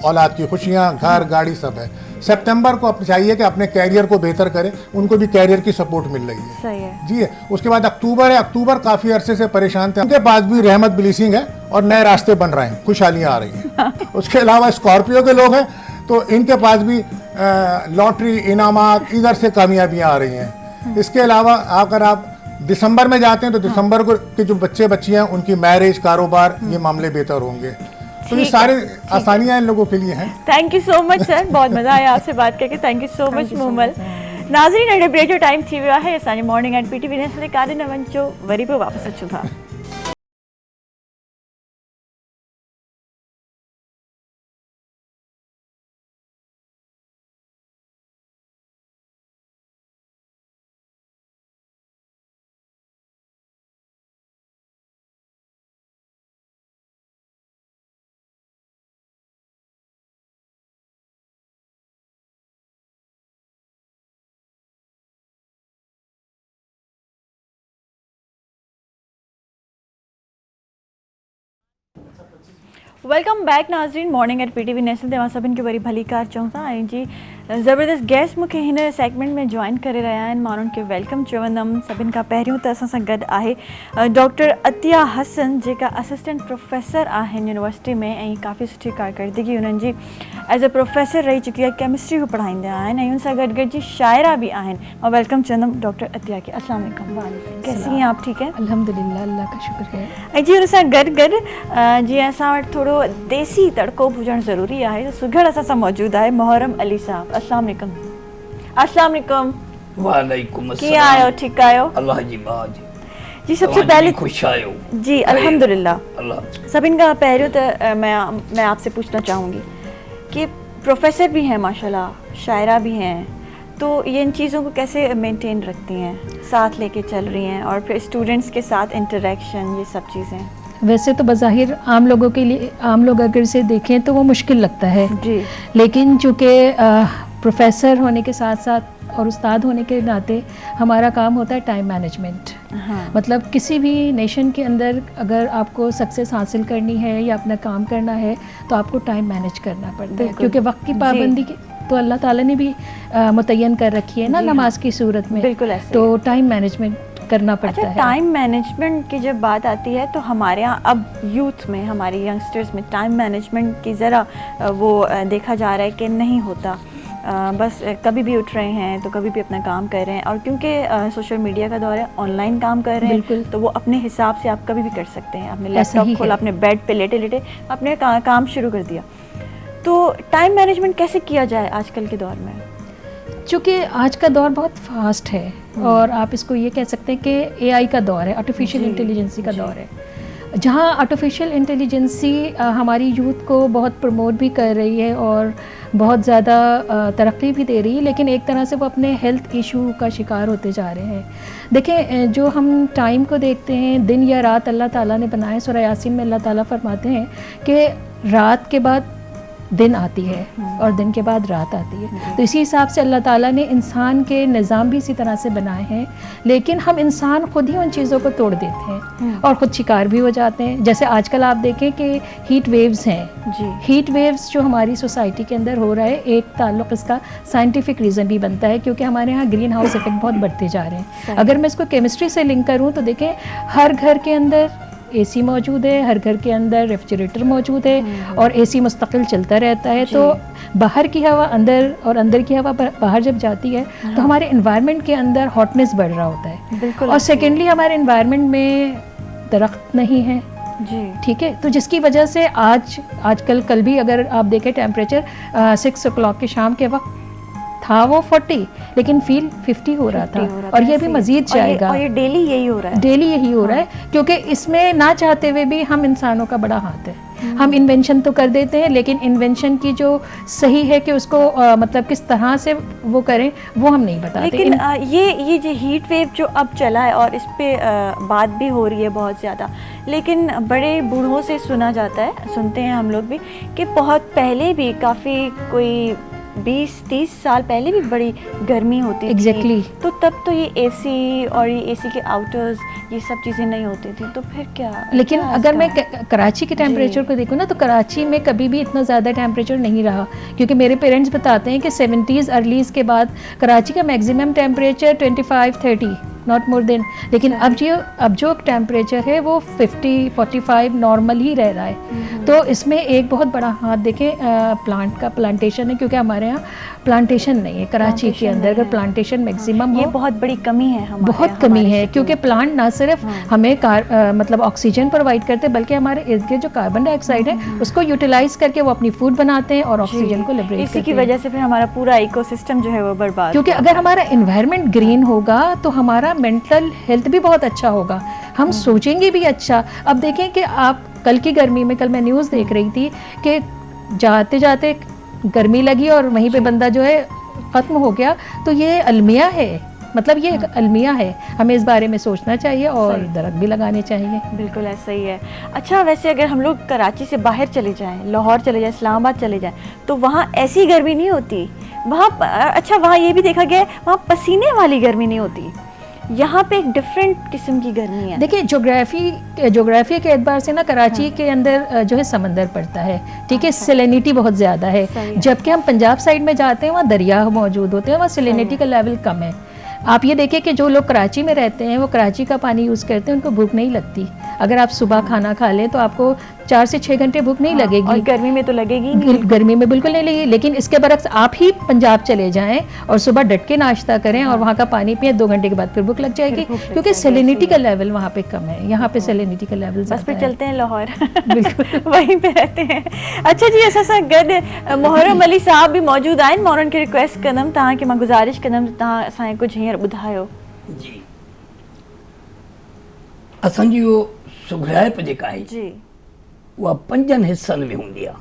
औलाद की खुशियाँ, घर, गाड़ी सब है। सितंबर को चाहिए कि अपने कैरियर को बेहतर करें, उनको भी कैरियर की सपोर्ट मिल रही है। सही है जी है। उसके बाद अक्टूबर है, अक्टूबर काफ़ी अरसे से परेशान थे, उनके पास भी रहमत ब्लीसिंग है और नए रास्ते बन रहे हैं, खुशहालियाँ आ रही हैं। उसके अलावा स्कॉर्पियो के लोग हैं तो इनके पास भी लॉटरी, इनामात, इधर से कामयाबियाँ आ रही हैं। इसके अलावा अगर आप दिसंबर में जाते हैं तो दिसंबर को के जो बच्चे बच्चियाँ उनकी मैरिज, कारोबार, ये मामले बेहतर होंगे। तो ये सारी आसानियां इन लोगों के लिए हैं। Thank you so much sir, बहुत मज़ा आया आपसे बात करके। Thank you so much Moomal. नाज़रीन, अड़े ब्रेक जो टाइम थी वियो आहे, असांजे मॉर्निंग एट PTV नेशनल कार्य न वञो, वरी पे वापस अचूं था। वेलकम बैक नाज़रीन, मॉर्निंग एट PTV नेशनल ते सभिनि खे वरी भली कार चऊं था। ऐं जी ज़बरदस्त गेस्ट मूंखे हिन सेगमेंट में जॉइन करे रहिया आहिनि, माण्हुनि खे वेलकम चवंदमि। सभिनि खां पहिरियों त असां सां गॾु आहे डॉक्टर अतिया हसन, जेका असिस्टेंट प्रोफेसर आहिनि यूनिवर्सिटी में ऐं काफ़ी सुठी कारकर्दगी उन्हनि जी एज अ प्रोफेसर रही चुकी आहे, केमिस्ट्री बि पढ़ाईंदा आहिनि ऐं उन सां गॾु गॾु जी शाइरा भी आहिनि। मां वेलकम चवंदमि डॉक्टर अतिया के। अस्सलाम वालेकुम, कैसी हैं आप? ठीक है, अल्हम्दुलिल्लाह, अल्लाह का शुक्र है। ऐं जी हुन सां गॾु गॾु जीअं असां वटि थोरो देसी तड़को हुजणु ज़रूरी आहे, त सुघड़ असां सां मौजूदु आहे मोहरम अली साहब। अस्सलाम वालेकुम। अस्सलाम वालेकुम। वालेकुम अस्सलाम। कीअं आहियो? ठीकु आहियो? अल्लाह जी बाज। जी सबसे पहले खुश आयो जी, अल्हम्दुलिल्लाह। अल्लाह। सभिनि खां पहिरियों त मैं आपसे पूछना चाहूँगी कि प्रोफेसर भी हैं माशाल्लाह, शायरा भी हैं, तो ये इन चीज़ों को कैसे मेंटेन रखती हैं, साथ लेके चल रही हैं, और फिर स्टूडेंट्स के साथ इंटरेक्शन, ये सब चीज़ें? वैसे तो बज़ाहिर आम लोगों के लिए, आम लोग अगर इसे देखें तो वो मुश्किल लगता है जी, लेकिन चूँकि प्रोफेसर होने के साथ साथ और उस्ताद होने के नाते हमारा काम होता है टाइम मैनेजमेंट। हाँ, मतलब किसी भी नेशन के अंदर अगर आपको सक्सेस हासिल करनी है या अपना काम करना है तो आपको टाइम मैनेज करना पड़ता है, क्योंकि वक्त की पाबंदी तो अल्लाह ताला ने भी मुतय्यन कर रखी है ना नमाज की सूरत में। बिल्कुल ऐसे। तो टाइम मैनेजमेंट करना पड़ता है। टाइम मैनेजमेंट की जब बात आती है तो हमारे यहाँ अब यूथ में, हमारे यंगस्टर्स में टाइम मैनेजमेंट की ज़रा वो देखा जा रहा है कि नहीं होता। बस कभी भी उठ रहे हैं तो कभी भी अपना काम कर रहे हैं, और क्योंकि सोशल मीडिया का दौर है, ऑनलाइन काम कर रहे हैं, तो वो अपने हिसाब से आप कभी भी कर सकते हैं। आपने लैपटॉप खोला, अपने बेड पे लेटे लेटे अपने काम शुरू कर दिया। तो टाइम मैनेजमेंट कैसे किया जाए आजकल के दौर में? चूँकि आज का दौर बहुत फास्ट है और आप इसको ये कह सकते हैं कि AI का दौर है, आर्टिफिशियल इंटेलिजेंसी का दौर है, जहाँ आर्टिफिशियल इंटेलिजेंसी हमारी यूथ को बहुत प्रमोट भी कर रही है और बहुत ज़्यादा तरक्की भी दे रही है, लेकिन एक तरह से वो अपने हेल्थ इशू का शिकार होते जा रहे हैं। देखें, जो हम टाइम को देखते हैं, दिन या रात अल्लाह ताला ने बनाए। सूरह यासीन में अल्लाह ताला फरमाते हैं कि रात के बाद दिन आती है और दिन के बाद रात आती है। तो इसी हिसाब से अल्लाह ताला ने इंसान के निज़ाम भी इसी तरह से बनाए हैं, लेकिन हम इंसान खुद ही उन चीज़ों को तोड़ देते हैं और ख़ुद शिकार भी हो जाते हैं। जैसे आजकल आप देखें कि हीट वेव्स हैं जी, हीट वेव्स जो हमारी सोसाइटी के अंदर हो रहा है, एक ताल्लुक़ इसका साइंटिफिक रीज़न भी बनता है, क्योंकि हमारे यहाँ ग्रीन हाउस इफेक्ट बहुत बढ़ते जा रहे हैं। अगर मैं इसको केमिस्ट्री से लिंक करूँ तो देखें, हर घर के अंदर AC मौजूद है, हर घर के अंदर रेफ्रिजरेटर मौजूद है और AC मुस्तकिल चलता रहता है। तो बाहर की हवा अंदर और अंदर की हवा बाहर जब जाती है तो हमारे एनवायरनमेंट के अंदर हॉटनेस बढ़ रहा होता है। और सेकेंडली हमारे एनवायरनमेंट में दरख्त नहीं है, जी ठीक है। तो जिसकी वजह से आजकल कल भी अगर आप देखें टेम्परेचर 6 o'clock के शाम के वक्त था वो 40, लेकिन फील 50 हो रहा था, और ये भी मजीद जाएगा, और ये डेली यही हो रहा है, डेली यही हो रहा है, क्योंकि इसमें ना चाहते हुए भी हम इंसानों का बड़ा हाथ है। हम इन्वेंशन तो कर देते हैं, लेकिन इन्वेंशन की जो सही है कि उसको मतलब किस तरह से वो करें वो हम नहीं बताते। लेकिन ये जो हीट वेव जो अब चला है और इस पे बात भी हो रही है बहुत ज़्यादा, लेकिन बड़े बूढ़ों से सुना जाता है, सुनते हैं हम लोग भी, कि बहुत पहले भी काफ़ी कोई 20-30 साल पहले भी बड़ी गर्मी होती थी। Exactly. तो तब तो ये एसी और ये एसी के आउटर्स ये सब चीज़ें नहीं होती थी, तो फिर क्या? लेकिन क्या अगर मैं इसका? कराची के टेम्परेचर को देखूँ ना, तो कराची में कभी भी इतना ज़्यादा टेम्परेचर नहीं रहा, क्योंकि मेरे पेरेंट्स बताते हैं कि 70s अर्लीज के बाद कराची का maximum temperature 25-30, not more than. लेकिन अब जो टेम्परेचर है वो 50-45 नॉर्मल ही रह रहा है। तो इसमें एक बहुत बड़ा हाथ देखें प्लांट का, प्लांटेशन है, क्योंकि हमारे यहाँ प्लांटेशन नहीं है कराची के अंदर। अगर प्लांटेशन मैक्सिमम ये हो, बहुत बड़ी कमी है हमारे, बहुत कमी है, क्योंकि प्लांट ना सिर्फ हमें मतलब ऑक्सीजन प्रोवाइड करते, बल्कि हमारे इर्द गिर्द जो कार्बन डाइऑक्साइड है उसको यूटिलाइज करके वो अपनी फूड बनाते हैं और ऑक्सीजन को लिबरेट करते हैं। इसी की वजह से फिर हमारा पूरा इकोसिस्टम जो है वो बर्बाद, क्योंकि अगर हमारा एनवायरनमेंट ग्रीन होगा तो हमारा मेंटल हेल्थ भी बहुत अच्छा होगा, हम सोचेंगे भी अच्छा। अब देखें कि आप कल की गर्मी में, कल मैं न्यूज़ देख रही थी कि जाते जाते गर्मी लगी और वहीं पे बंदा जो है ख़त्म हो गया। तो ये अलमिया है, मतलब ये एक अलमिया है, हमें इस बारे में सोचना चाहिए और दरख्त भी लगाने चाहिए। बिल्कुल ऐसा ही है। अच्छा, वैसे अगर हम लोग कराची से बाहर चले जाएं, लाहौर चले जाएं, इस्लामाबाद चले जाएं, तो वहाँ ऐसी गर्मी नहीं होती वहाँ। अच्छा, वहाँ ये भी देखा गया है वहाँ पसीने वाली गर्मी नहीं होती, यहाँ पे एक डिफरेंट किस्म की गर्मी है। देखिए जोग्राफी के एतबार से ना कराची के अंदर जो है समंदर पड़ता है, ठीक है, सेलेनिटी बहुत ज़्यादा है। जबकि हम पंजाब साइड में जाते हैं वहाँ दरिया मौजूद होते हैं, वहाँ सेलेनिटी का लेवल कम है। आप ये देखिए कि जो लोग कराची में रहते हैं वो कराची का पानी यूज़ करते हैं, उनको भूख नहीं लगती। अगर आप सुबह खाना खा लें तो आपको 4 से 6 घंटे भूख नहीं लगेगी, और गर्मी में तो लगेगी नहीं, गर्मी में बिल्कुल नहीं लगेगी। लेकिन इसके बरक्स आप ही पंजाब चले जाएं और सुबह डट के नाश्ता करें और वहाँ का पानी पिए, 2 घंटे के बाद फिर भूख लग जाएगी, क्योंकि सेलेनिटी का लेवल वहाँ पे कम है। यहाँ पे सेलेनिटी का लेवल बस फिर चलते हैं लाहौर, बिल्कुल वहीं पे रहते हैं। अच्छा जी, असा गॾु मुहर्रम अली साहब भी मौजूद आहिनि, मां उन्हनि खे रिक्वेस्ट कंदमि, तव्हांखे मां गुज़ारिश कंदमि तव्हां असांखे कुझु हींअर ॿुधायो। जी, असांजी उहो सुघराइप जेका आहे जी, उहा 5 हिस्सनि में हूंदी आहे।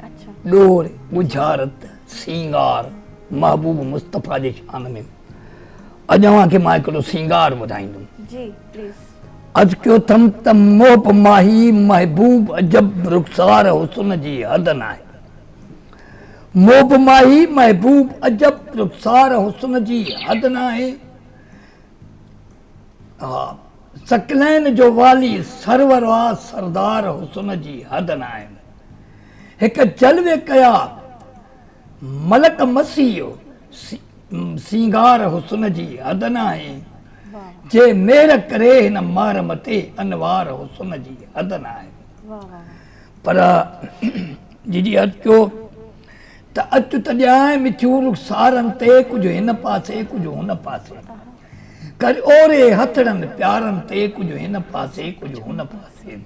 अच्छा, ॾोर, बुझारत, सींगार, महबूब मुस्तफ़ा जे शान में। अॼु अव्हांखे मां हिकिड़ो सींगार ॿुधाईंदुमि। जी प्लीज़। अज क्यों थम तम मोप माही महबूब अजब रुखसार हुस्न जी हद न आहे। मोप माही महबूब अजब रुखसार हुस्न जी हद न आहे। हा, सकलैन जो वाली सरवर वा सरदार हुस्न जी हद न आहे। हिक जलवे कया मलक मसीह सींगार हुस्न जी हद न आहे। जे मेर करे हिन मार मथे अनवार हुस्न जी हद न आहे। पर जी अर्ज़ कयो त अचु त ॼाए मिठियूं रुखसारनि ते, कुझु हिन पासे कुझु हुन पासे, कर ओरे हथड़नि प्यारनि ते, कुझु हिन पासे कुझु हुन पासे।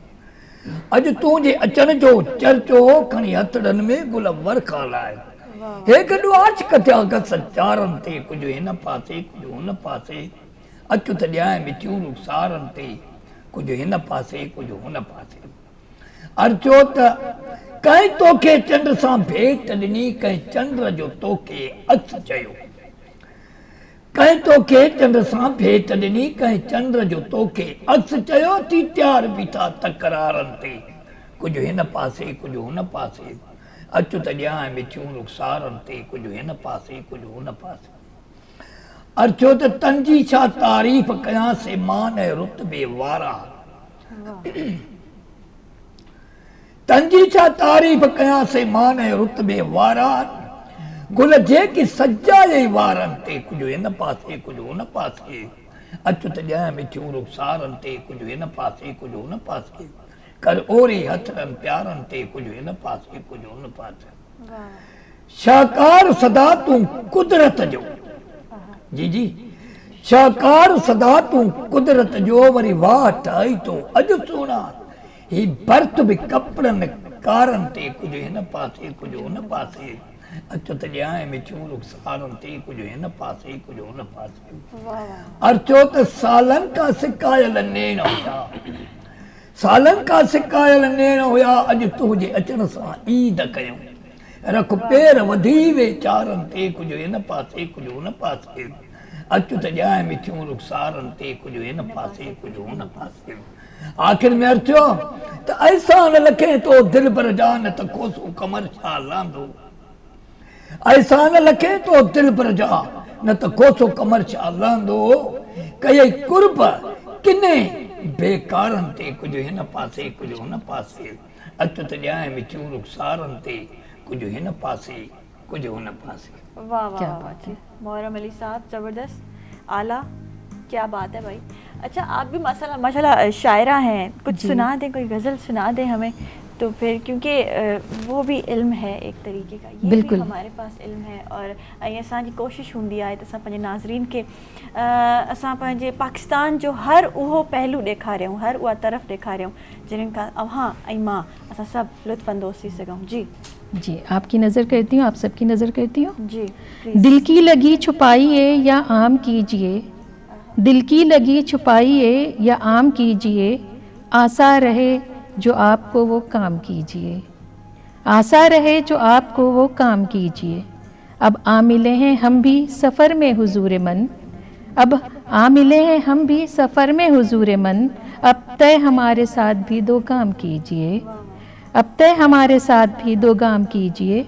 अॼु तूं जे अचण जो चर्चो खणी हथड़नि में गुल वरखा लाए। हे गॾु आशिक थिया गस चारनि ते, कुझु हिन पासे कुझु हुन पासे। अचु त ॼाए मिठियूं रुखसारनि ते, कुझु हिन पासे कुझु हुन पासे। अर्चो त कंहिं तोखे चंड सां भेट ॾिनी, कंहिं चंड जो तोखे अक्स चयो। कंहिं तोखे चंड सां भेट ॾिनी, कंहिं चंड जो तोखे अक्स चयो। थी तयार बीठा तकरारनि ते, कुझु हिन पासे कुझु हुन पासे। अचु त ॼाए मिठियूं रुखसारनि ते, कुझु हिन पासे कुझु हुन पासे। अर्चो त तंजी छा तारीफ़ कयां से मान ऐं रुतबे वारा। तंजी छा तारीफ़ कयां से मान ऐं रुतबे वारा। गुल जेकी सजाए वारनि ते, कुझु हिन पासे कुझु हुन पासे। अचु त ॼाए मिठियूं रुखसारनि ते, कुझु हिन पासे कुझु हुन पासे। कर ओरे हथड़नि प्यारनि ते, कुझु हिन पासे कुझु हुन पासे। शाहकार सदा तूं कुदरत जो, जी शाहकार सदा तूं कुदरत जो, वरी वाह ठाही तो अॼु सोना ही भर्त भी कपड़न कारण ते कुछ हिन पासे कुछ हुन पासे अचुत ॼाए में चूर सारन ते कुछ हिन पासे कुछ हुन पासे अर्चो त सालन का सिकायल नेण हुया सालन का सिकायल नेण हुया अॼु तुंहिंजे अचण सां ईद कयूं रख पेर वधी वे चारन ते कुछ हिन पासे कुछ हुन पासे अचुत ॼाए में चूर सारन ते कुछ हिन पासे कुछ हुन पासे आखिर में अर्चो त ऐसा न लखे तो दिल पर जान त कोसो कमर छा लांदो ऐसा न लखे तो दिल पर जा न त कोसो कमर छा लांदो कई कुर्ब किने बेकारन ते कुछ हिन पासे कुछ हुन पासे अचुत ॼाए में चूर सारन ते कुछ हिन पासे कुछ हुन पासे। वाह वाह वाह जी, मोहर्रम अली साहब ज़बरदस्त, आला, क्या बात है भाई। अच्छा, आप भी माशाल्लाह शायरा हैं, कुछ सुना दें, कोई गज़ल सुना दें हमें, तो फिर क्योंकि वो भी इल्म है एक तरीके का, ये बिल्कुल भी हमारे पास इल्म है और असांजी कोशिश हूंदी आहे त असां पंहिंजे नाज़रीन खे असां पंहिंजे पाकिस्तान जो हर उहो पहलू ॾेखारियूं, हर उहा तरफ़ ॾेखारियूं जिन खां अव्हां ऐं मां असां सभु लुत्फ़अंदोज़ थी सघूं। जी जी, आपकी नज़र करती हूँ, आप सबकी नज़र करती हूँ। जी दिल की लगी छुपाइए या आम कीजिए, दिल की लगी छुपाइए या आम कीजिए, आसा रहे जो आपको वो काम कीजिए, आसा रहे जो आपको वो काम कीजिए। अब आ मिले हैं हम भी सफ़र में हुजूर मन, अब आ मिले हैं हम भी सफ़र में हुजूर मन, अब तय हमारे साथ भी दो काम कीजिए, अब तय हमारे साथ भी दो काम कीजिए।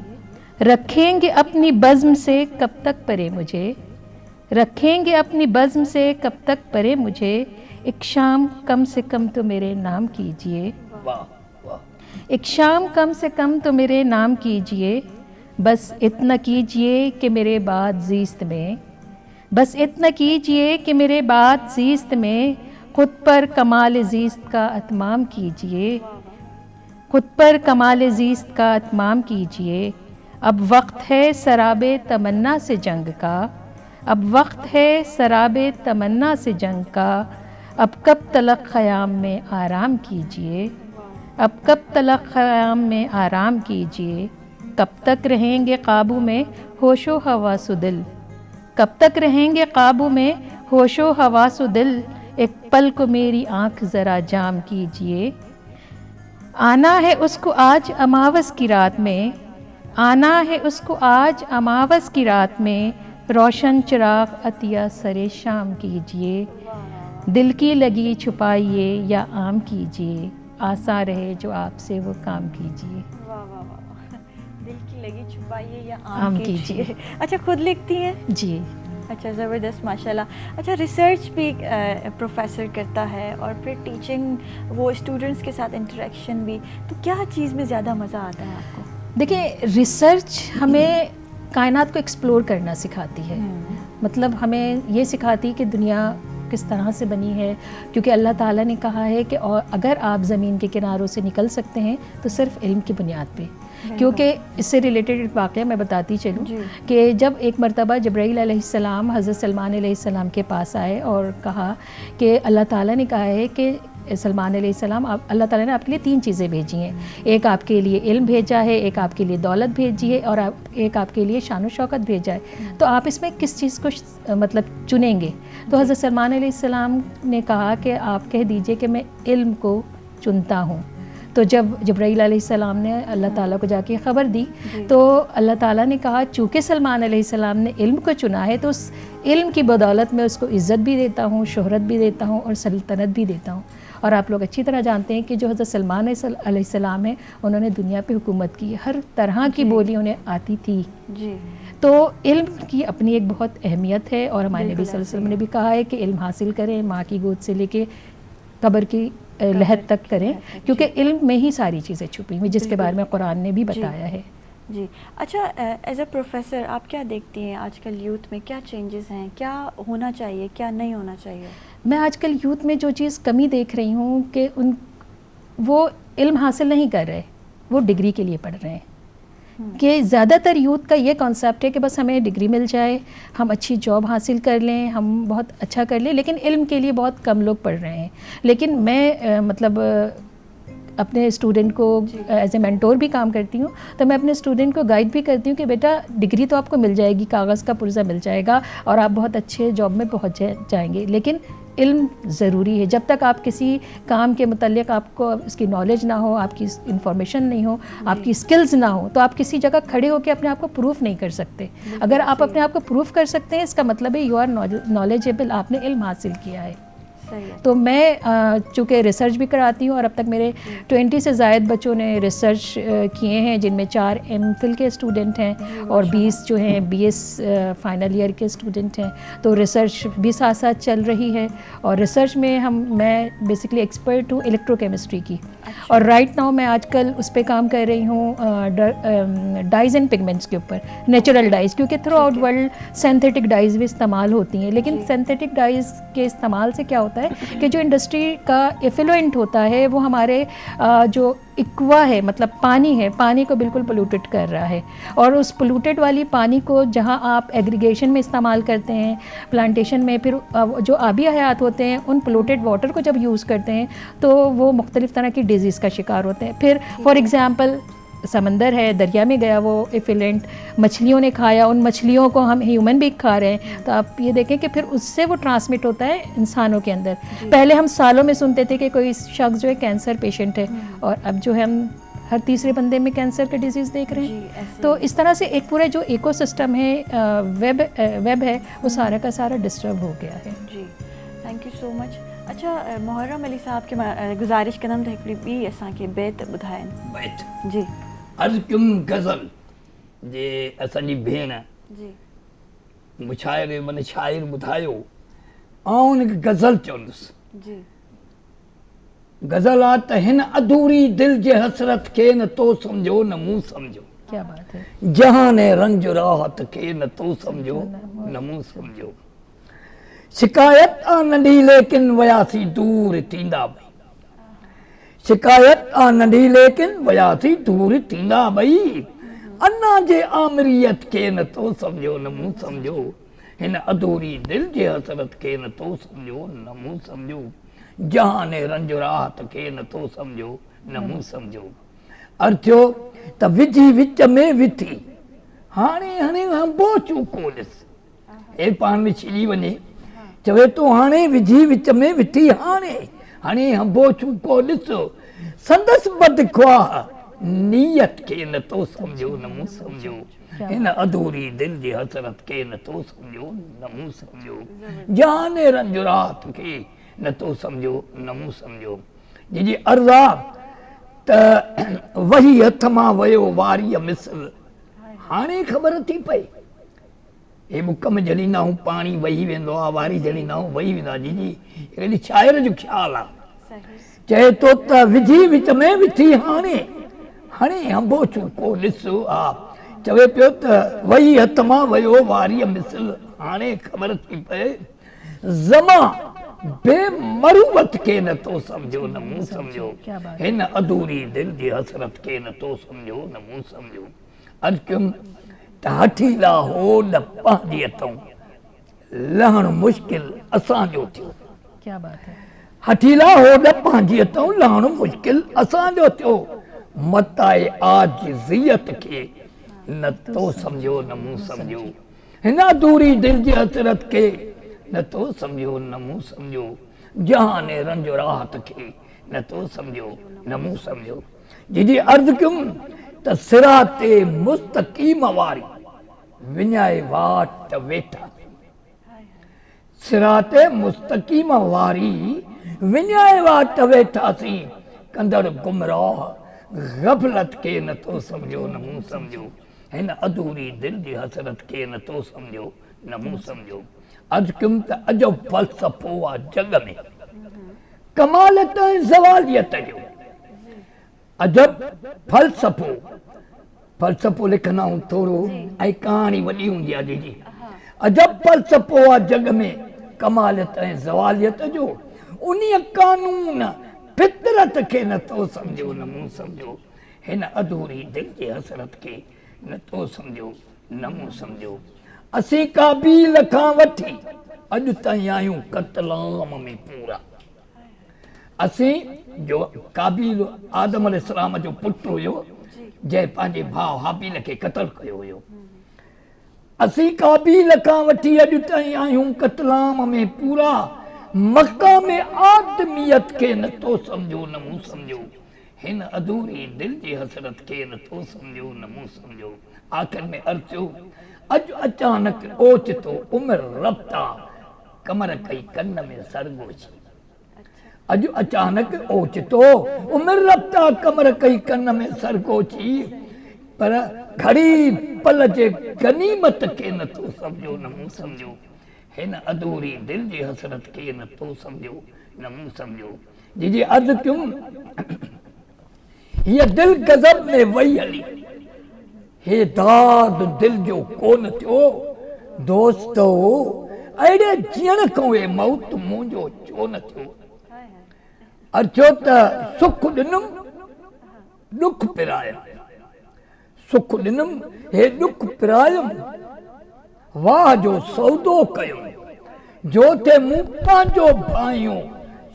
रखेंगे अपनी बज़्म से कब तक परे मुझे, रखेंगे अपनी बज़्म से कब तक परे मुझे, एक शाम कम से कम तो मेरे नाम कीजिए, वाह वाह एक शाम कम से कम तो मेरे नाम कीजिए। बस इतना कीजिए कि मेरे बाद ज़ीस्त में, बस इतना कीजिए कि मेरे बाद ज़ीस्त में, खुद पर कमाल ज़ीस्त का अतमाम कीजिए, खुद पर कमाल ज़ीस्त का अतमाम कीजिए। अब वक्त है सराबे तमन्ना से जंग का, अब वक्त है सराबे तमन्ना से जंग का, अब कब तलक ख़याम में आराम कीजिए, अब कब तलक ख़याम में आराम कीजिए। कब तक रहेंगे काबू में होशो हवासो दिल, कब तक रहेंगे काबू में होशो हवासो दिल, एक पल को मेरी आँख ज़रा जाम कीजिए। आना है उसको आज अमावस की रात में, आना है उसको आज अमावस की रात में, रोशन चिराग अतिया सरे शाम कीजिए। दिल की लगी छुपाइए या आम कीजिए, आसा रहे जो आपसे वो काम कीजिए। वाह वाह वाह, दिल की लगी छुपाइए या आम आम कीजिए। कीजिए। अच्छा, खुद लिखती हैं? जी अच्छा, ज़बरदस्त, माशाल्लाह। अच्छा, रिसर्च भी प्रोफेसर करता है और फिर टीचिंग, वो स्टूडेंट्स के साथ इंटरेक्शन भी, तो क्या चीज़ में ज़्यादा मज़ा आता है आपको? देखिए, रिसर्च हमें कायनात को एक्सप्लोर करना सिखाती है, मतलब हमें ये सिखाती है कि दुनिया किस तरह से बनी है, क्योंकि अल्लाह ताला ने कहा है कि और अगर आप ज़मीन के किनारों से निकल सकते हैं तो सिर्फ़ इल्म की बुनियाद पे। क्योंकि इससे रिलेटेड एक वाक़या मैं बताती चलूँ कि जब एक मरतबा जब्राईल अलैहिस्सलाम हज़रत सलमान अलैहिस्सलाम के पास आए और कहा कि अल्लाह ताला ने कहा है कि सलमान अलैहिस्सलाम, अल्लाह ताला ने आपके लिए 3 चीज़ें भेजी हैं, एक आपके लिए इल्म भेजा है, एक आपके लिए दौलत भेजी है और एक आपके लिए शान और शौकत भेजा है, तो आप इसमें किस चीज़ को मतलब चुनेंगे? तो हज़रत सलमान अलैहिस्सलाम ने कहा कि आप कह दीजिए कि मैं इल्म को चुनता हूँ। तो जब जब्राईल अलैहिस्सलाम ने अल्लाह ताला को जाके ख़बर दी तो अल्लाह ताला ने कहा चूँकि सलमान अलैहिस्सलाम ने इल्म को चुना है तो उस इल्म की बदौलत मैं उसको इज़्ज़त भी देता हूँ, शोहरत भी देता हूँ और सल्तनत भी देता हूँ। और आप लोग अच्छी तरह जानते हैं कि जो हज़रत सलमान अलैहिस्सलाम है उन्होंने दुनिया पे हुकूमत की, हर तरह की बोली उन्हें आती थी जी। तो इल्म की अपनी एक बहुत अहमियत है और हमारे नबी सल्लल्लाहु अलैहि वसल्लम ने भी कहा है कि इल्म हासिल करें, माँ की गोद से लेके कब्र की लहद तक करें, क्योंकि इल्म में ही सारी चीज़ें छुपी हुई, जिसके बारे में कुरान ने भी बताया है। जी। अच्छा, एज अ प्रोफेसर आप क्या देखती हैं आजकल यूथ में क्या चेंजेस हैं, क्या होना चाहिए, क्या नहीं होना चाहिए? मैं आजकल यूथ में जो चीज़ कमी देख रही हूँ कि वो इल्म हासिल नहीं कर रहे, वो डिग्री के लिए पढ़ रहे हैं। कि ज़्यादातर यूथ का ये कॉन्सेप्ट है कि बस हमें डिग्री मिल जाए, हम अच्छी जॉब हासिल कर लें, हम बहुत अच्छा कर लें, लेकिन इल्म के लिए बहुत कम लोग पढ़ रहे हैं। लेकिन मैं मतलब अपने स्टूडेंट को एज ए मेंटोर भी काम करती हूँ, तो मैं अपने स्टूडेंट को गाइड भी करती हूँ कि बेटा डिग्री तो आपको मिल जाएगी, कागज़ का पुर्जा मिल जाएगा और आप बहुत अच्छे जॉब में पहुँच जाएंगे, लेकिन इल्म ज़रूरी है। जब तक आप किसी काम के मुतल्लिक़ आपको इसकी नॉलेज ना हो, आपकी इंफॉर्मेशन नहीं हो, आपकी स्किल्स ना हो, तो आप किसी जगह खड़े होकर अपने आप को प्रूफ नहीं कर सकते। अगर आप अपने आप को प्रूफ कर सकते हैं, इसका मतलब है यू आर नॉलेजेबल, आपने इल्म हासिल किया है। तो मैं चूँकि रिसर्च भी कराती हूँ और अब तक मेरे 20 से ज़ायद बच्चों ने रिसर्च किए हैं, जिनमें 4 MPhil के स्टूडेंट हैं और 20 जो हैं BS फाइनल ईयर के स्टूडेंट हैं। तो रिसर्च भी साथ साथ चल रही है और रिसर्च में मैं बेसिकली एक्सपर्ट हूँ इलेक्ट्रोकेमिस्ट्री की। और राइट नाउ मैं आजकल उस पर काम कर रही हूँ डाइज़ एंड पिगमेंट्स के ऊपर, नेचुरल डाइज़, क्योंकि through out world synthetic dies भी इस्तेमाल होती हैं, लेकिन सिंथेटिक डाइज़ के इस्तेमाल से क्या होता है कि जो इंडस्ट्री का एफिलुएंट होता है वो हमारे जो इक्वा है, मतलब पानी है, पानी को बिल्कुल पोल्यूटेड कर रहा है। और उस पोल्यूटेड वाली पानी को जहाँ आप एग्रीगेशन में इस्तेमाल करते हैं, प्लांटेशन में, फिर जो आबी हयात होते हैं उन पोल्यूटेड वाटर को जब यूज़ करते हैं तो वो मुख्तलिफ़ तरह की डिजीज़ का शिकार होते हैं। फिर फॉर एग्ज़ाम्पल समंदर है, दरिया में गया वो एफिलेंट, मछलियों ने खाया, उन मछलियों को हम ह्यूमन भी खा रहे हैं, तो आप ये देखें कि फिर उससे वो ट्रांसमिट होता है इंसानों के अंदर। पहले हम सालों में सुनते थे कि कोई शख्स जो है कैंसर पेशेंट है, और अब जो है हम हर तीसरे बंदे में कैंसर का डिजीज़ देख रहे हैं। तो इस तरह से एक पूरा जो इकोसिस्टम है, वेब है, वो सारा का सारा डिस्टर्ब हो गया है। जी, थैंक यू सो मच। अच्छा मुहर्रम अली साहब के गुजारिश कंदम त हिकिड़ी ॿी असांखे बैत ॿुधाइनि। बैत जी अर्ज़ कयुमि गज़ल जे असांजी भेण जी मुशाइर माने शाइर ॿुधायो, ऐं हुनखे गज़ल चवंदुसि। जी गज़ल आहे त हिन अधूरी दिल जे हसरत खे न तो सम्झो न मूं सम्झो, क्या बात है। जहान रंज राहत खे न तो सम्झो न मूं सम्झो। शिकायत आ नंढी लेकिन वयासी दूर थींदा ॿई, शिकायत आ नंढी लेकिन वयासी दूर थींदा ॿई। अना जे आमरीयत खे न तो सम्झो न मूं सम्झो, हिन अधूरी दिल जे हसरत खे न तो सम्झो न मूं सम्झो, जहान रंज राहत खे न तो सम्झो न मूं सम्झो। अर्थ थियो त विझी विच में विथी, हाणे हाणे हंबो चूको ॾिस, हे पाण में छिली वञे, चवे तो हाणे विझी विच में विथी, हाणे हाणे हंबो चूको ॾिस, संदसि बदख्वाह नीयत खे न तो सम्झो न मूं सम्झो, हिन अधूरी दिल जी हसरत खे न तो सम्झो न मूं सम्झो, जहान रंज राहत खे न तो सम्झो न मूं सम्झो। जी अर्ज़ आहे त वही हथ मां वियो वारीअ मिसल, हाणे ख़बर थी पई, हे बुक में जॾहिं हूं पाणी वही वेंदो आहे, वारी जॾहिं हूं वही वेंदो आहे। जी हिकिड़ी शाइर जो ख़्यालु आहे, चए तो त विझी विच में विथी, हाणे हाणे हंबो चूको ॾिस, हा चवे पियो त वही हथ मां वियो वारीअ मिसल, हाणे ख़बर थी पए, ज़मा बेमरूवत खे न तो सम्झो न मूं सम्झो, हिन अधूरी दिल जी हसरत खे न तो सम्झो न मूं सम्झो। अर्ज़ कयुमि त हठीला हो न पंहिंजी हथऊं, लहणु मुश्किल असांजो थियो, क्या बात है। हठीला हो न पंहिंजी हथऊं, लहणु मुश्किल असांजो थियो, मताए आजिज़ियत खे न तो सम्झो न मूं सम्झो, हिन अधूरी दिल जी हसरत खे न तो सम्झो न मूं सम्झो, जहान रंज राहत खे न तो सम्झो न मूं सम्झो। जी अर्ज़ कयुमि त सिराते मुस्तक़ीम वारी विञाए वाट वेठा, सिराते मुस्तक़ीम वारी विञाए वाट वेठासीं, कंदड़ गुमराह गफ़लत खे न तो सम्झो न मूं सम्झो, हिन अधूरी दिल जी हसरत खे न तो सम्झो न मूं सम्झो। अर्ज़ कयुमि त अजब फ़लसफ़ो आहे जग में, कमालत ऐं ज़वालियत जो, अजब फ़लसफ़ो, फ़लसफ़ो लिखंदा आहियूं थोरो ऐं कहाणी वॾी हूंदी आहे। जी अजब फ़लसफ़ो आहे जग में, कमालत ऐं ज़वालियत जो, उन्हीअ कानून फितरत खे न तो सम्झो न मूं सम्झो, हिन अधूरी दिल जी हसरत खे न तो सम्झो न मूं सम्झो। असीं काबील खां वठी अॼु ताईं आहियूं क़त्लाम में पूरा, असीं जो काबिल आदम अलैहिस्सलाम जो पुटु हुयो जंहिं पंहिंजे भाउ हाबील खे क़त्ल कयो हुयो, असीं काबिल खां वठी अॼु ताईं आहियूं कतलाम में पूरा, मक़ाम आदमियत खे नथो सम्झो न मूं सम्झो, हिन अधूरी दिल जी हसरत खे नथो सम्झो न मूं सम्झो। आख़िर में अर्ज़ु अॼु अचानक ओचितो उमिरि रफ्ता कमर कई कन में सरगोशी, अॼु अचानक ओचितो उमिरि रफ्ता कमर कई कन में सरगोशी, पर घड़ी पल जे गनीमत खे नथो सम्झो न मूं सम्झो, हिन अधूरी दिल जी हसरत खे नथो सम्झो न मूं सम्झो। जी अर्ज़ु कयूं हीअ दिल गज़ब में वई हली, हे दाद दिल जो कोन थियो, दोस्तो अहिड़े जीअण खां हे मौत मुंहिंजो छो न थियो। अर्चो त सुख ॾिनुमि ॾुख पिरायमि, सुख ॾिनुमि हे ॾुख पिरायमि, वाह जो सौदो कयुमि, जो ते मूं पंहिंजो भाइयो,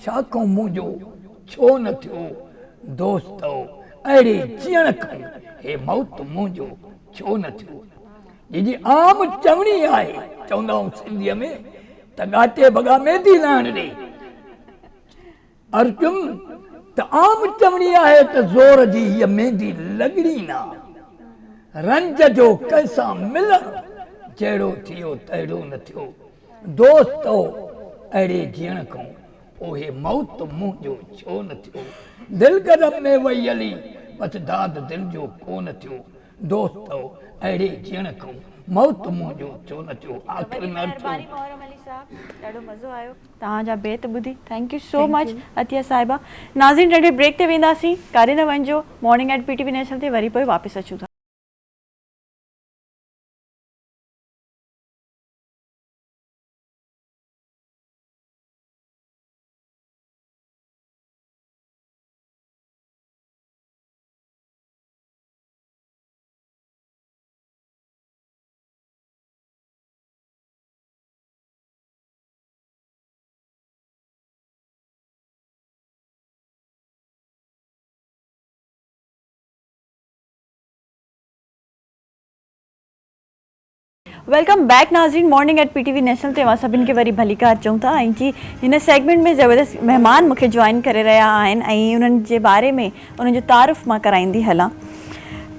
शाखो मुंहिंजो छो न थियो। दोस्तो अहिड़े जीअण खां हे मौत मुंहिंजो छो न थियो। जी आम चवणी आहे, चवंदा आहियूं सिंधीअ में त ॻाटे बॻा मेंदी लाहिण ॾे, अर्जुन त आम चवणी आहे त ज़ोर जी हीअ मेंदी लॻणी न, रंज जो कंहिंसां मिलण जहिड़ो थियो तहिड़ो न थियो। दोस्तो अहिड़े जीअण खां पोइ मौत मुंहिंजो छो न थियो, दिल गरम में वई हली बस दाद दिल जो कोन थियो। दोस्तो अहिड़े जीअण खां मौत मुंहिंजो छो न थियो। आख़िर में ॾाढो मज़ो आयो तव्हांजा बेत ॿुधी, thank you so much Atiya साहिबा। नाज़रीन नंढे ब्रेक ते वेंदासीं, कारे न वञिजो, मॉर्निंग एट PTV नेशनल ते वरी पोइ वापसि अचूं था। वेलकम बैक नाज़रीन, मॉर्निंग एट PTV नेशनल ते असां सभिनि खे वरी भलीकार चऊं था। ऐं जी हिन सेगमेंट में ज़बरदस्त महिमान मूंखे जॉइन करे रहिया आहिनि ऐं उन्हनि जे बारे में उन्हनि जो तारुफ़ मां कराईंदी हलां।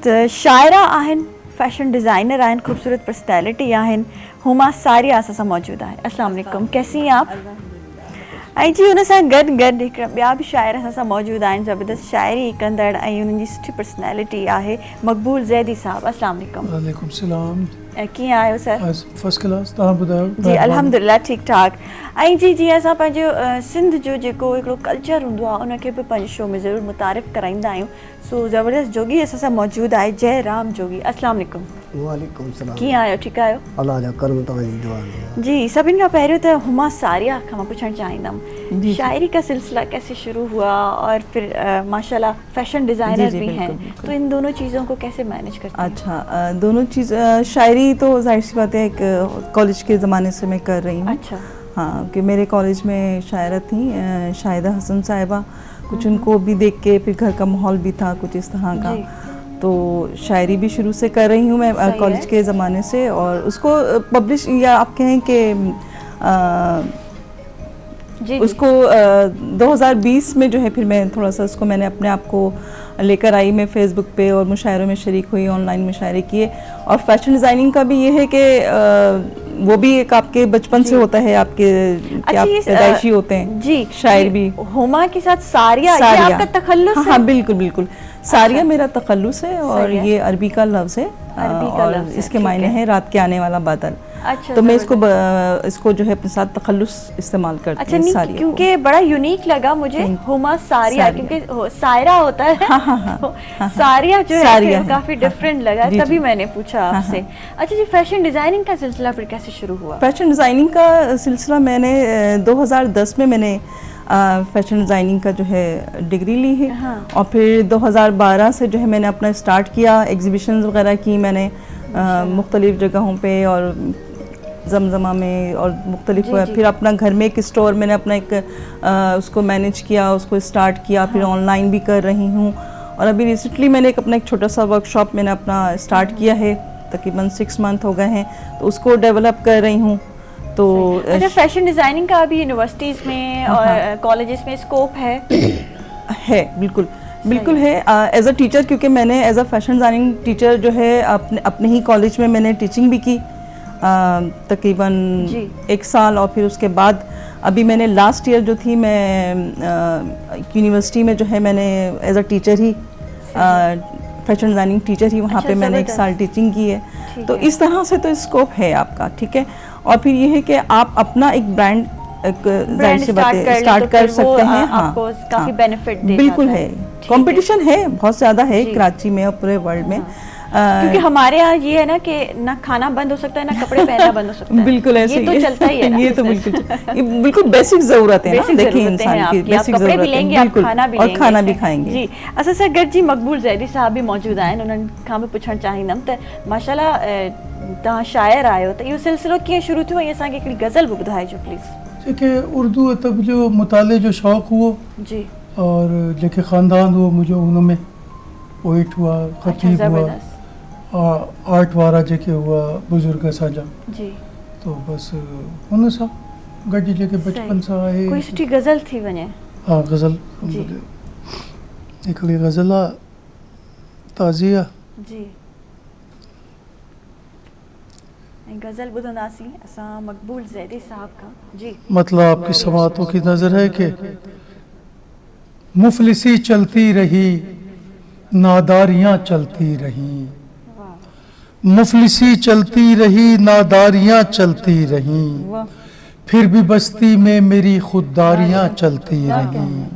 त शाइरा आहिनि, फैशन डिज़ाइनर आहिनि, ख़ूबसूरत पर्सनैलिटी आहिनि, हुमा सारिया असां सां मौजूदु आहे। अस्सलाम वालेकुम, कैसी हैं आप? ऐं जी हुन सां गॾु हिकिड़ा ॿिया बि शाइर असां सां मौजूदु आहिनि, ज़बरदस्त शाइरी कंदड़ ऐं उन्हनि जी सुठी पर्सनैलिटी आहे मक़बूल ज़ैदी साहब। अस्सलाम वालेकुम। वालेकुम सलाम। कीअं आहियो सर? फर्स्ट क्लास, तव्हां ॿुधायो? जी अल्हम्दुलिल्लाह ठीकु ठाक। ऐं जी जीअं असां पंहिंजो सिंध जो जेको हिकिड़ो कल्चर हूंदो आहे उनखे बि पंहिंजे शो में ज़रूरु मुतारिफ़ कराईंदा आहियूं। सो ज़बरदस्त जोगी असां सां मौजूदु आहे, जय राम जोगी। अस्सलाम वालेकुम। वालेकुम सलाम। कीअं आहियो? ठीकु आहियो? अल्लाह जा करम तव्हांजी दुआ में। जी सभिनि खां पहिरियों त हुमा सारिया खां मां पुछणु चाहींदमि, शायरी का सिलसिला कैसे शुरू हुआ और फिर माशाल्लाह फैशन डिज़ाइनर भी हैं, तो इन दोनों चीज़ों को कैसे मैनेज करते हैं? अच्छा, दोनों चीज़ शायरी तो जाहिर सी बात है एक कॉलेज के ज़माने से मैं कर रही हूँ। अच्छा हाँ, कि मेरे कॉलेज में शायरा थी शाहिदा हसन साहिबा, कुछ उनको भी देख के फिर घर का माहौल भी था कुछ इस तरह का, तो शायरी भी शुरू से कर रही हूँ मैं कॉलेज के ज़माने से। और उसको पब्लिश या आप कहें कि उसको 2020 में जो है फिर मैं थोड़ा सा उसको मैंने अपने आप को लेकर आई, मैं फेसबुक पे और मुशायरों में शरीक हुई, ऑनलाइन मुशायरे किए। और फैशन डिज़ाइनिंग का भी ये है कि वो भी एक आपके बचपन से होता है, आपके आप पैदाइशी होते हैं जी। शायर भी हुमा के साथ सारिया, ये आपका तखल्लुस है? हाँ बिल्कुल बिल्कुल, सारिया मेरा तखल्लुस है और ये अरबी का लफ्ज़ है और इसके मायने है रात के आने वाला बादल। अच्छा, तो मैं इसको जो है अपने साथ तखल्लुस इस्तेमाल करती हूँ सारिया, क्योंकि बड़ा यूनिक लगा मुझे हुमा सारिया, क्योंकि सायरा होता है तो सारिया जो है काफी डिफरेंट लगा, तभी मैंने पूछा आपसे। अच्छा जी, फैशन डिजाइनिंग का सिलसिला फिर कैसे शुरू हुआ? फैशन डिजाइनिंग का सिलसिला मैंने 2010 में मैंने फैशन डिज़ाइनिंग का जो है डिग्री ली है। और फिर 2012 से जो है मैंने अपना स्टार्ट किया, एग्जीबिशंस वगैरह की मैंने मुख्तलिफ जगहों पे, और जमजमा में और मुख्तलिफ फिर अपना घर में एक स्टोर मैंने अपना एक उसको मैनेज किया, उसको स्टार्ट किया, फिर ऑनलाइन भी कर रही हूँ। और अभी रिसेंटली मैंने अपना एक छोटा सा वर्कशॉप मैंने अपना स्टार्ट किया है, तकरीबन 6 मंथ हो गए हैं, तो उसको डेवलप कर रही हूँ। तो अच्छा, फैशन डिज़ाइनिंग का अभी यूनिवर्सिटीज़ में और कॉलेजेस में स्कोप है? बिल्कुल है। एज अ टीचर, क्योंकि मैंने as a fashion designing teacher जो है अपने ही कॉलेज में मैंने टीचिंग भी की तकरीबन 1 साल, और फिर उसके बाद अभी मैंने लास्ट ईयर जो थी मैं यूनिवर्सिटी में जो है मैंने एज अ टीचर ही फैशन डिज़ाइनिंग टीचर ही वहाँ पे मैंने 1 साल टीचिंग की है। तो इस तरह से तो स्कोप है आपका, ठीक है। और फिर ये है कि आप अपना एक ब्रांड स्टार्ट कर सकते हैं। हाँ, काफी बेनिफिट देगा। बिल्कुल है, कंपटीशन है बहुत ज़्यादा है कराची में और पूरे वर्ल्ड में। क्योंकि हमारे यहाँ ये है ना कि ना खाना बंद हो सकता है, ना कपड़े पहनना बंद हो सकता है। बिल्कुल ऐसे ये तो चलता ही है ना। ये तो बिल्कुल बेसिक ज़रूरत है ना, देखिए इंसान की बेसिक कपड़े भी लेंगे, आप खाना भी लेंगे और खाना भी खाएंगे जी। अच्छा सर, गॾु जी मक़बूल ज़ैदी साहब भी मौजूद आहिनि, उन्हनि खां बि पुछणु चाहींदमि त माशाल्लाह तव्हां शाइर आहियो, त इहो सिलसिलो कीअं शुरू थियो ऐं असांखे हिकिड़ी गज़ल बि ॿुधाइजो प्लीज़। जेके उर्दू अदब जो मुताले जो शौक़ हुओ जी, और जेके ख़ानदान हुओ मुंहिंजो उनमें पोइट हुआ, ख़तीब हुआ, आर्ट वारा जेके हुआ बुज़ुर्ग असांजा जी, तो बस हुन सां गॾु जेके बचपन सां आहे। कोई सुठी गज़ल थी वञे? हाँ, गज़ल हिकिड़ी गज़ल आहे ताज़िया जी, ऐं गज़ल ॿुधंदासीं असां मक़बूल ज़ैदी साहब खां जी। मतलब आपकी समातों की नज़र है कि मुफलिसी चलती रही, नादारियाँ चलती रहीं, मुफलिसी चलती रही, नादारियाँ चलती रहीं, फिर भी बस्ती में मेरी खुददारियाँ चलती रहीं।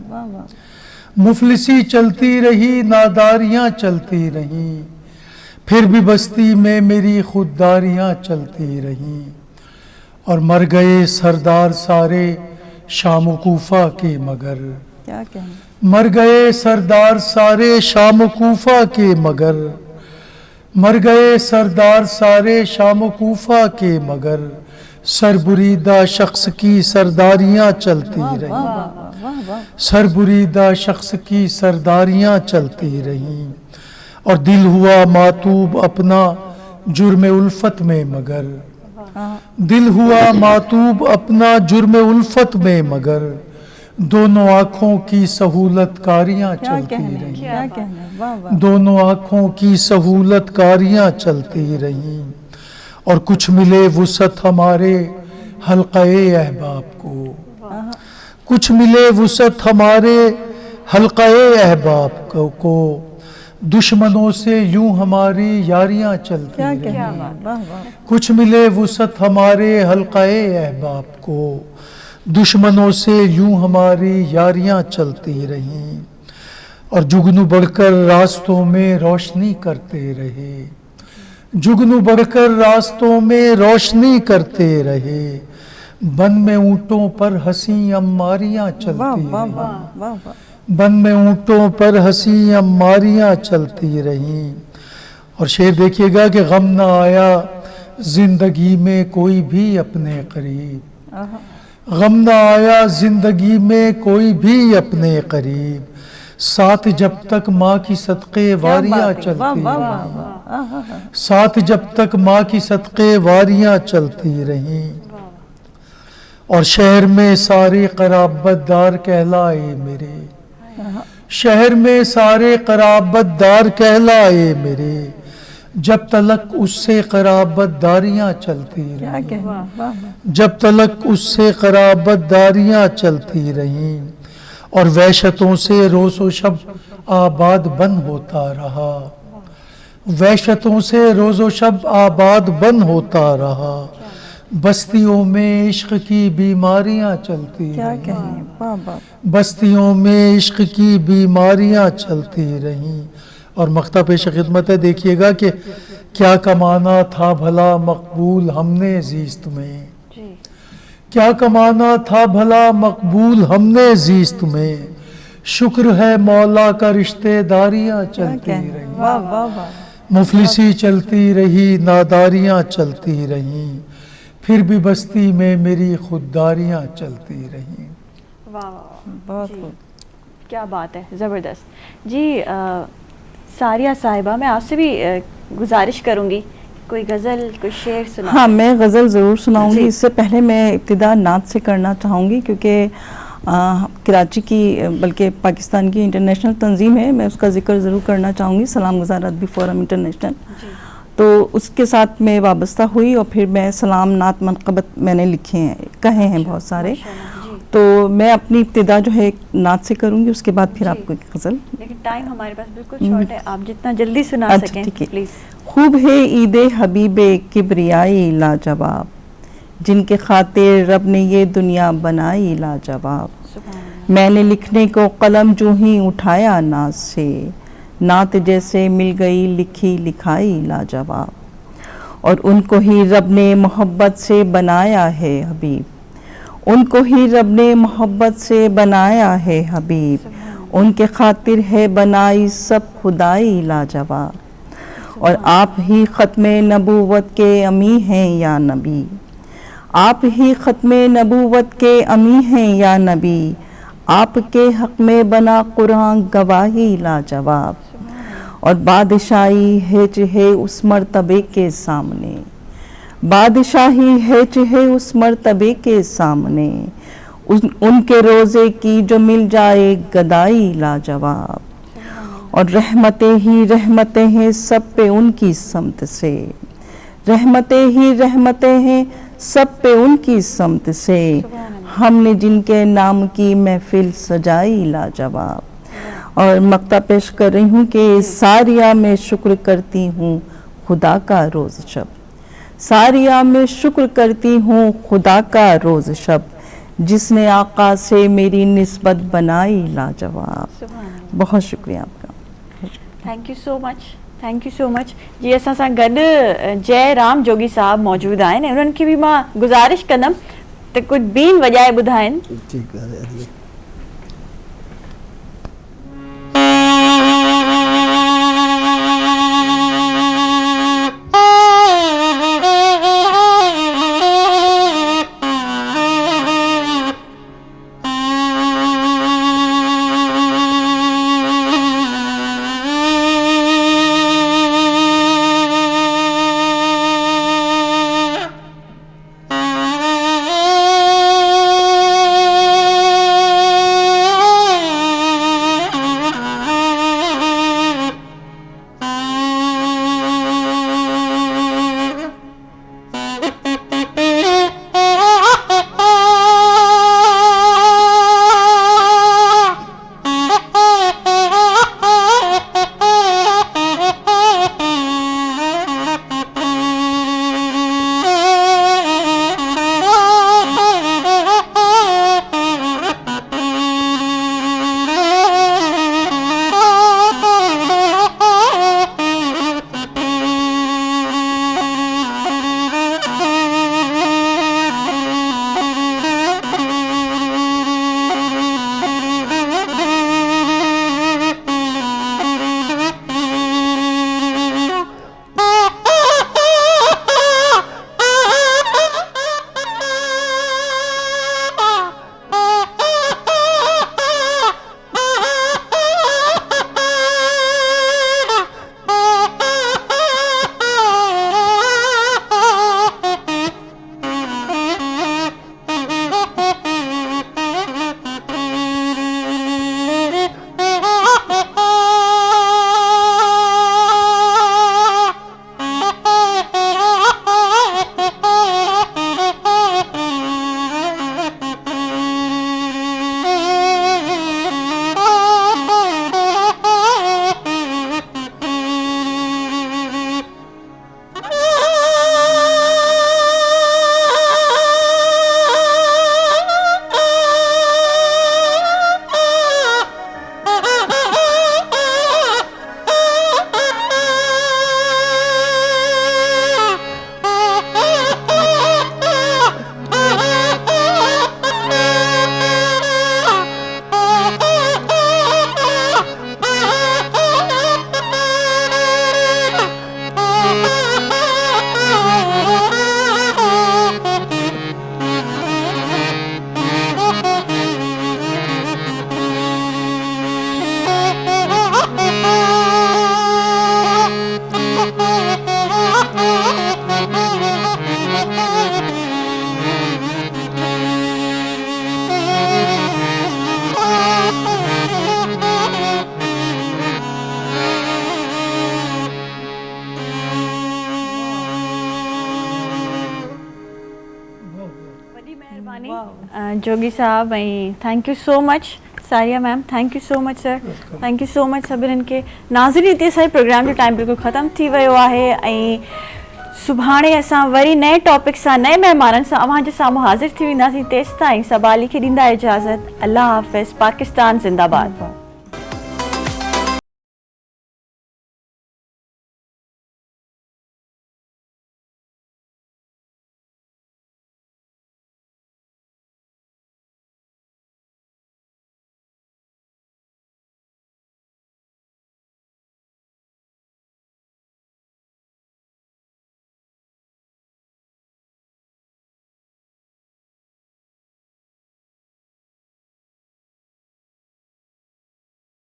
मुफलिसी चलती रही, नादारियाँ चलती रहीं, फिर भी बस्ती में मेरी खुददारियाँ चलती रहीं। और मर गए सरदार सारे शाम कूफा के मगर, क्या कहना, मर गए सरदार सारे शाम कूफा के मगर, मर गए सरदार सारे शाम कूफा के मगर, सरबुरीदा शख्स की सरदारियाँ चलती रहीं, सरबुरीदा शख्स की सरदारियाँ चलती रहीं। और दिल हुआ मातूब अपना जुर्म उल्फत में मगर, दिल हुआ मातूब अपना जुर्म उल्फत में मगर, दोनों आँखों की सहूलत कारियाँ चलती रहीं, दोनों आँखों की सहूलत कारियाँ चलती रहीं। और कुछ मिले वुसत हमारे हल्क़े अहबाब को, कुछ मिले वुसत हमारे हल्क़े अहबाब को, दुश्मनों से यूं हमारी यारियाँ चलती रहीं। कुछ मिले वुसत हमारे हल्क़े अहबाब को, दुश्मनों से यूं हमारी यारियाँ चलती रहीं। और जुगनू बढ़कर रास्तों में रोशनी करते रहे, जुगनू बढ़कर रास्तों में रोशनी करते रहे, बन में ऊँटों पर हंसी अम्मारियाँ चलती रहीं, बन में ऊँटों पर हंसी अम्मारियाँ चलती रहीं। और शेर देखिएगा कि गम न आया जिंदगी में कोई भी अपने करीब, गम न आया जिंदगी में कोई भी अपने करीब, साथ जब तक माँ की सदक़े वारियाँ चलती रहीं, साथ जब तक माँ की सदक़े वारियाँ चलती रहीं। और शहर में सारे क़राबतदार कहलाए मेरे, शहर में सारे क़राबतदार कहलाए मेरे, जब तलक उससे क़राबतदारियाँ चलती रहीं, जब तलक उससे क़राबतदारियाँ चलती रहीं। और वहशतों से रोज़ो शब आबाद बन होता रहा, वहशतों से रोज़ो शब आबाद बन होता रहा, बस्तियों में इश्क की बीमारियाँ चलती रहीं, बस्तियों में इश्क की बीमारियाँ चलती रहीं। और मख्ता पेश खिदमत है, देखिएगा कि क्या कमाना था भला मकबूल हमने ज़ीस्त में, क्या कमाना था भला मकबूल हमने ज़ीस्त में, शुक्र है मौला का रिश्तेदारियाँ चलती रहीं, मुफलिसी चलती रही, नादारियाँ चलती रहीं, फिर भी बस्ती में मेरी खुददारियाँ चलती रहीं। वाह वाह, बहुत जी, खूब। क्या बात है, ज़बरदस्त जी। सारिया साहिबा, मैं आपसे भी गुजारिश करूँगी कोई गज़ल, कोई शेर सुना। हाँ, मैं गज़ल ज़रूर सुनाऊंगी। जी। इससे पहले मैं इब्तिदा नात से करना चाहूँगी, क्योंकि कराची की बल्कि पाकिस्तान की इंटरनेशनल तंजीम है, मैं उसका ज़िक्र ज़रूर करना चाहूँगी, सलाम गुज़ार अदबी फोरम इंटरनेशनल। तो उसके साथ मैं वाबस्ता हुई और फिर मैं सलाम नात मनक़बत मैंने लिखे हैं, कहे हैं बहुत सारे। तो मैं अपनी इब्तिदा जो है नात से करूँगी, उसके बाद फिर आपको एक गज़ल। लेकिन टाइम हमारे पास बिल्कुल शॉर्ट है, आप जितना जल्दी सुना अच्छा, सकें ठीक है। प्लीज़। खूब है ईदे हबीबे किब्रियाई लाजवाब, जिनके खातिर रब ने ये दुनिया बनाई लाजवाब। मैंने लिखने को कलम जो ही उठाया नाज से, नात जैसे मिल गई लिखी लिखाई लाजवाब। और उनको ही रब ने मोहब्बत से बनाया है हबीब, उनको ही रब ने मोहब्बत से बनाया है हबीब, उनके खातिर है बनाई सब खुदाई लाजवाब। और आप ही ख़त्मे नबूवत के अमी हैं या नबी, आप ही ख़त्मे नबूवत के अमी हैं या नबी, आपके हक़ में बना कुरान गवाही लाजवाब। और बादशाही है चाहे उस मर्तबे के सामने, बादशाही है चाहे उस मर्तबे के सामने, उनके रोज़े की जो मिल जाए गदाई लाजवाब। और रहमतें ही रहमतें हैं सब पे उनकी समत से, रहमतें ही रहमतें हैं सब पे उनकी समत से, हमने जिनके नाम की महफिल सजाई लाजवाब। और मक्ता पेश कर रही हूँ कि सारिया में शुक्र करती हूँ खुदा का रोज़ शब, सारिया में शुक्र करती हूँ खुदा का रोज़ शब, जिसने आका से मेरी निस्बत बनाई लाजवाब। बहुत शुक्रिया आपका। Thank you so much, thank you so much जी। असां सां गॾु जय राम जोगी साहब मौजूद आहिनि, उन्हनि खे बि मां गुज़ारिश कंदमि त कुझु बीन वॼाए ॿुधाइनि। ठीक है। जोगी साहब ऐं थैंक यू सो मच सारिया ma'am, thank you so much sir, thank you so much सभिनीनि खे। नाज़रीन, हिते असांजे प्रोग्राम जो टाइम बिल्कुलु ख़तमु थी वियो आहे ऐं सुभाणे असां वरी नए टॉपिक सां नए महिमाननि सां अव्हांजे साम्हूं हाज़िर थी वेंदासीं। तेसिताईं सबाली खे ॾींदा इजाज़त। अल्लाह हाफ़िज़। पाकिस्तान ज़िंदाबाद।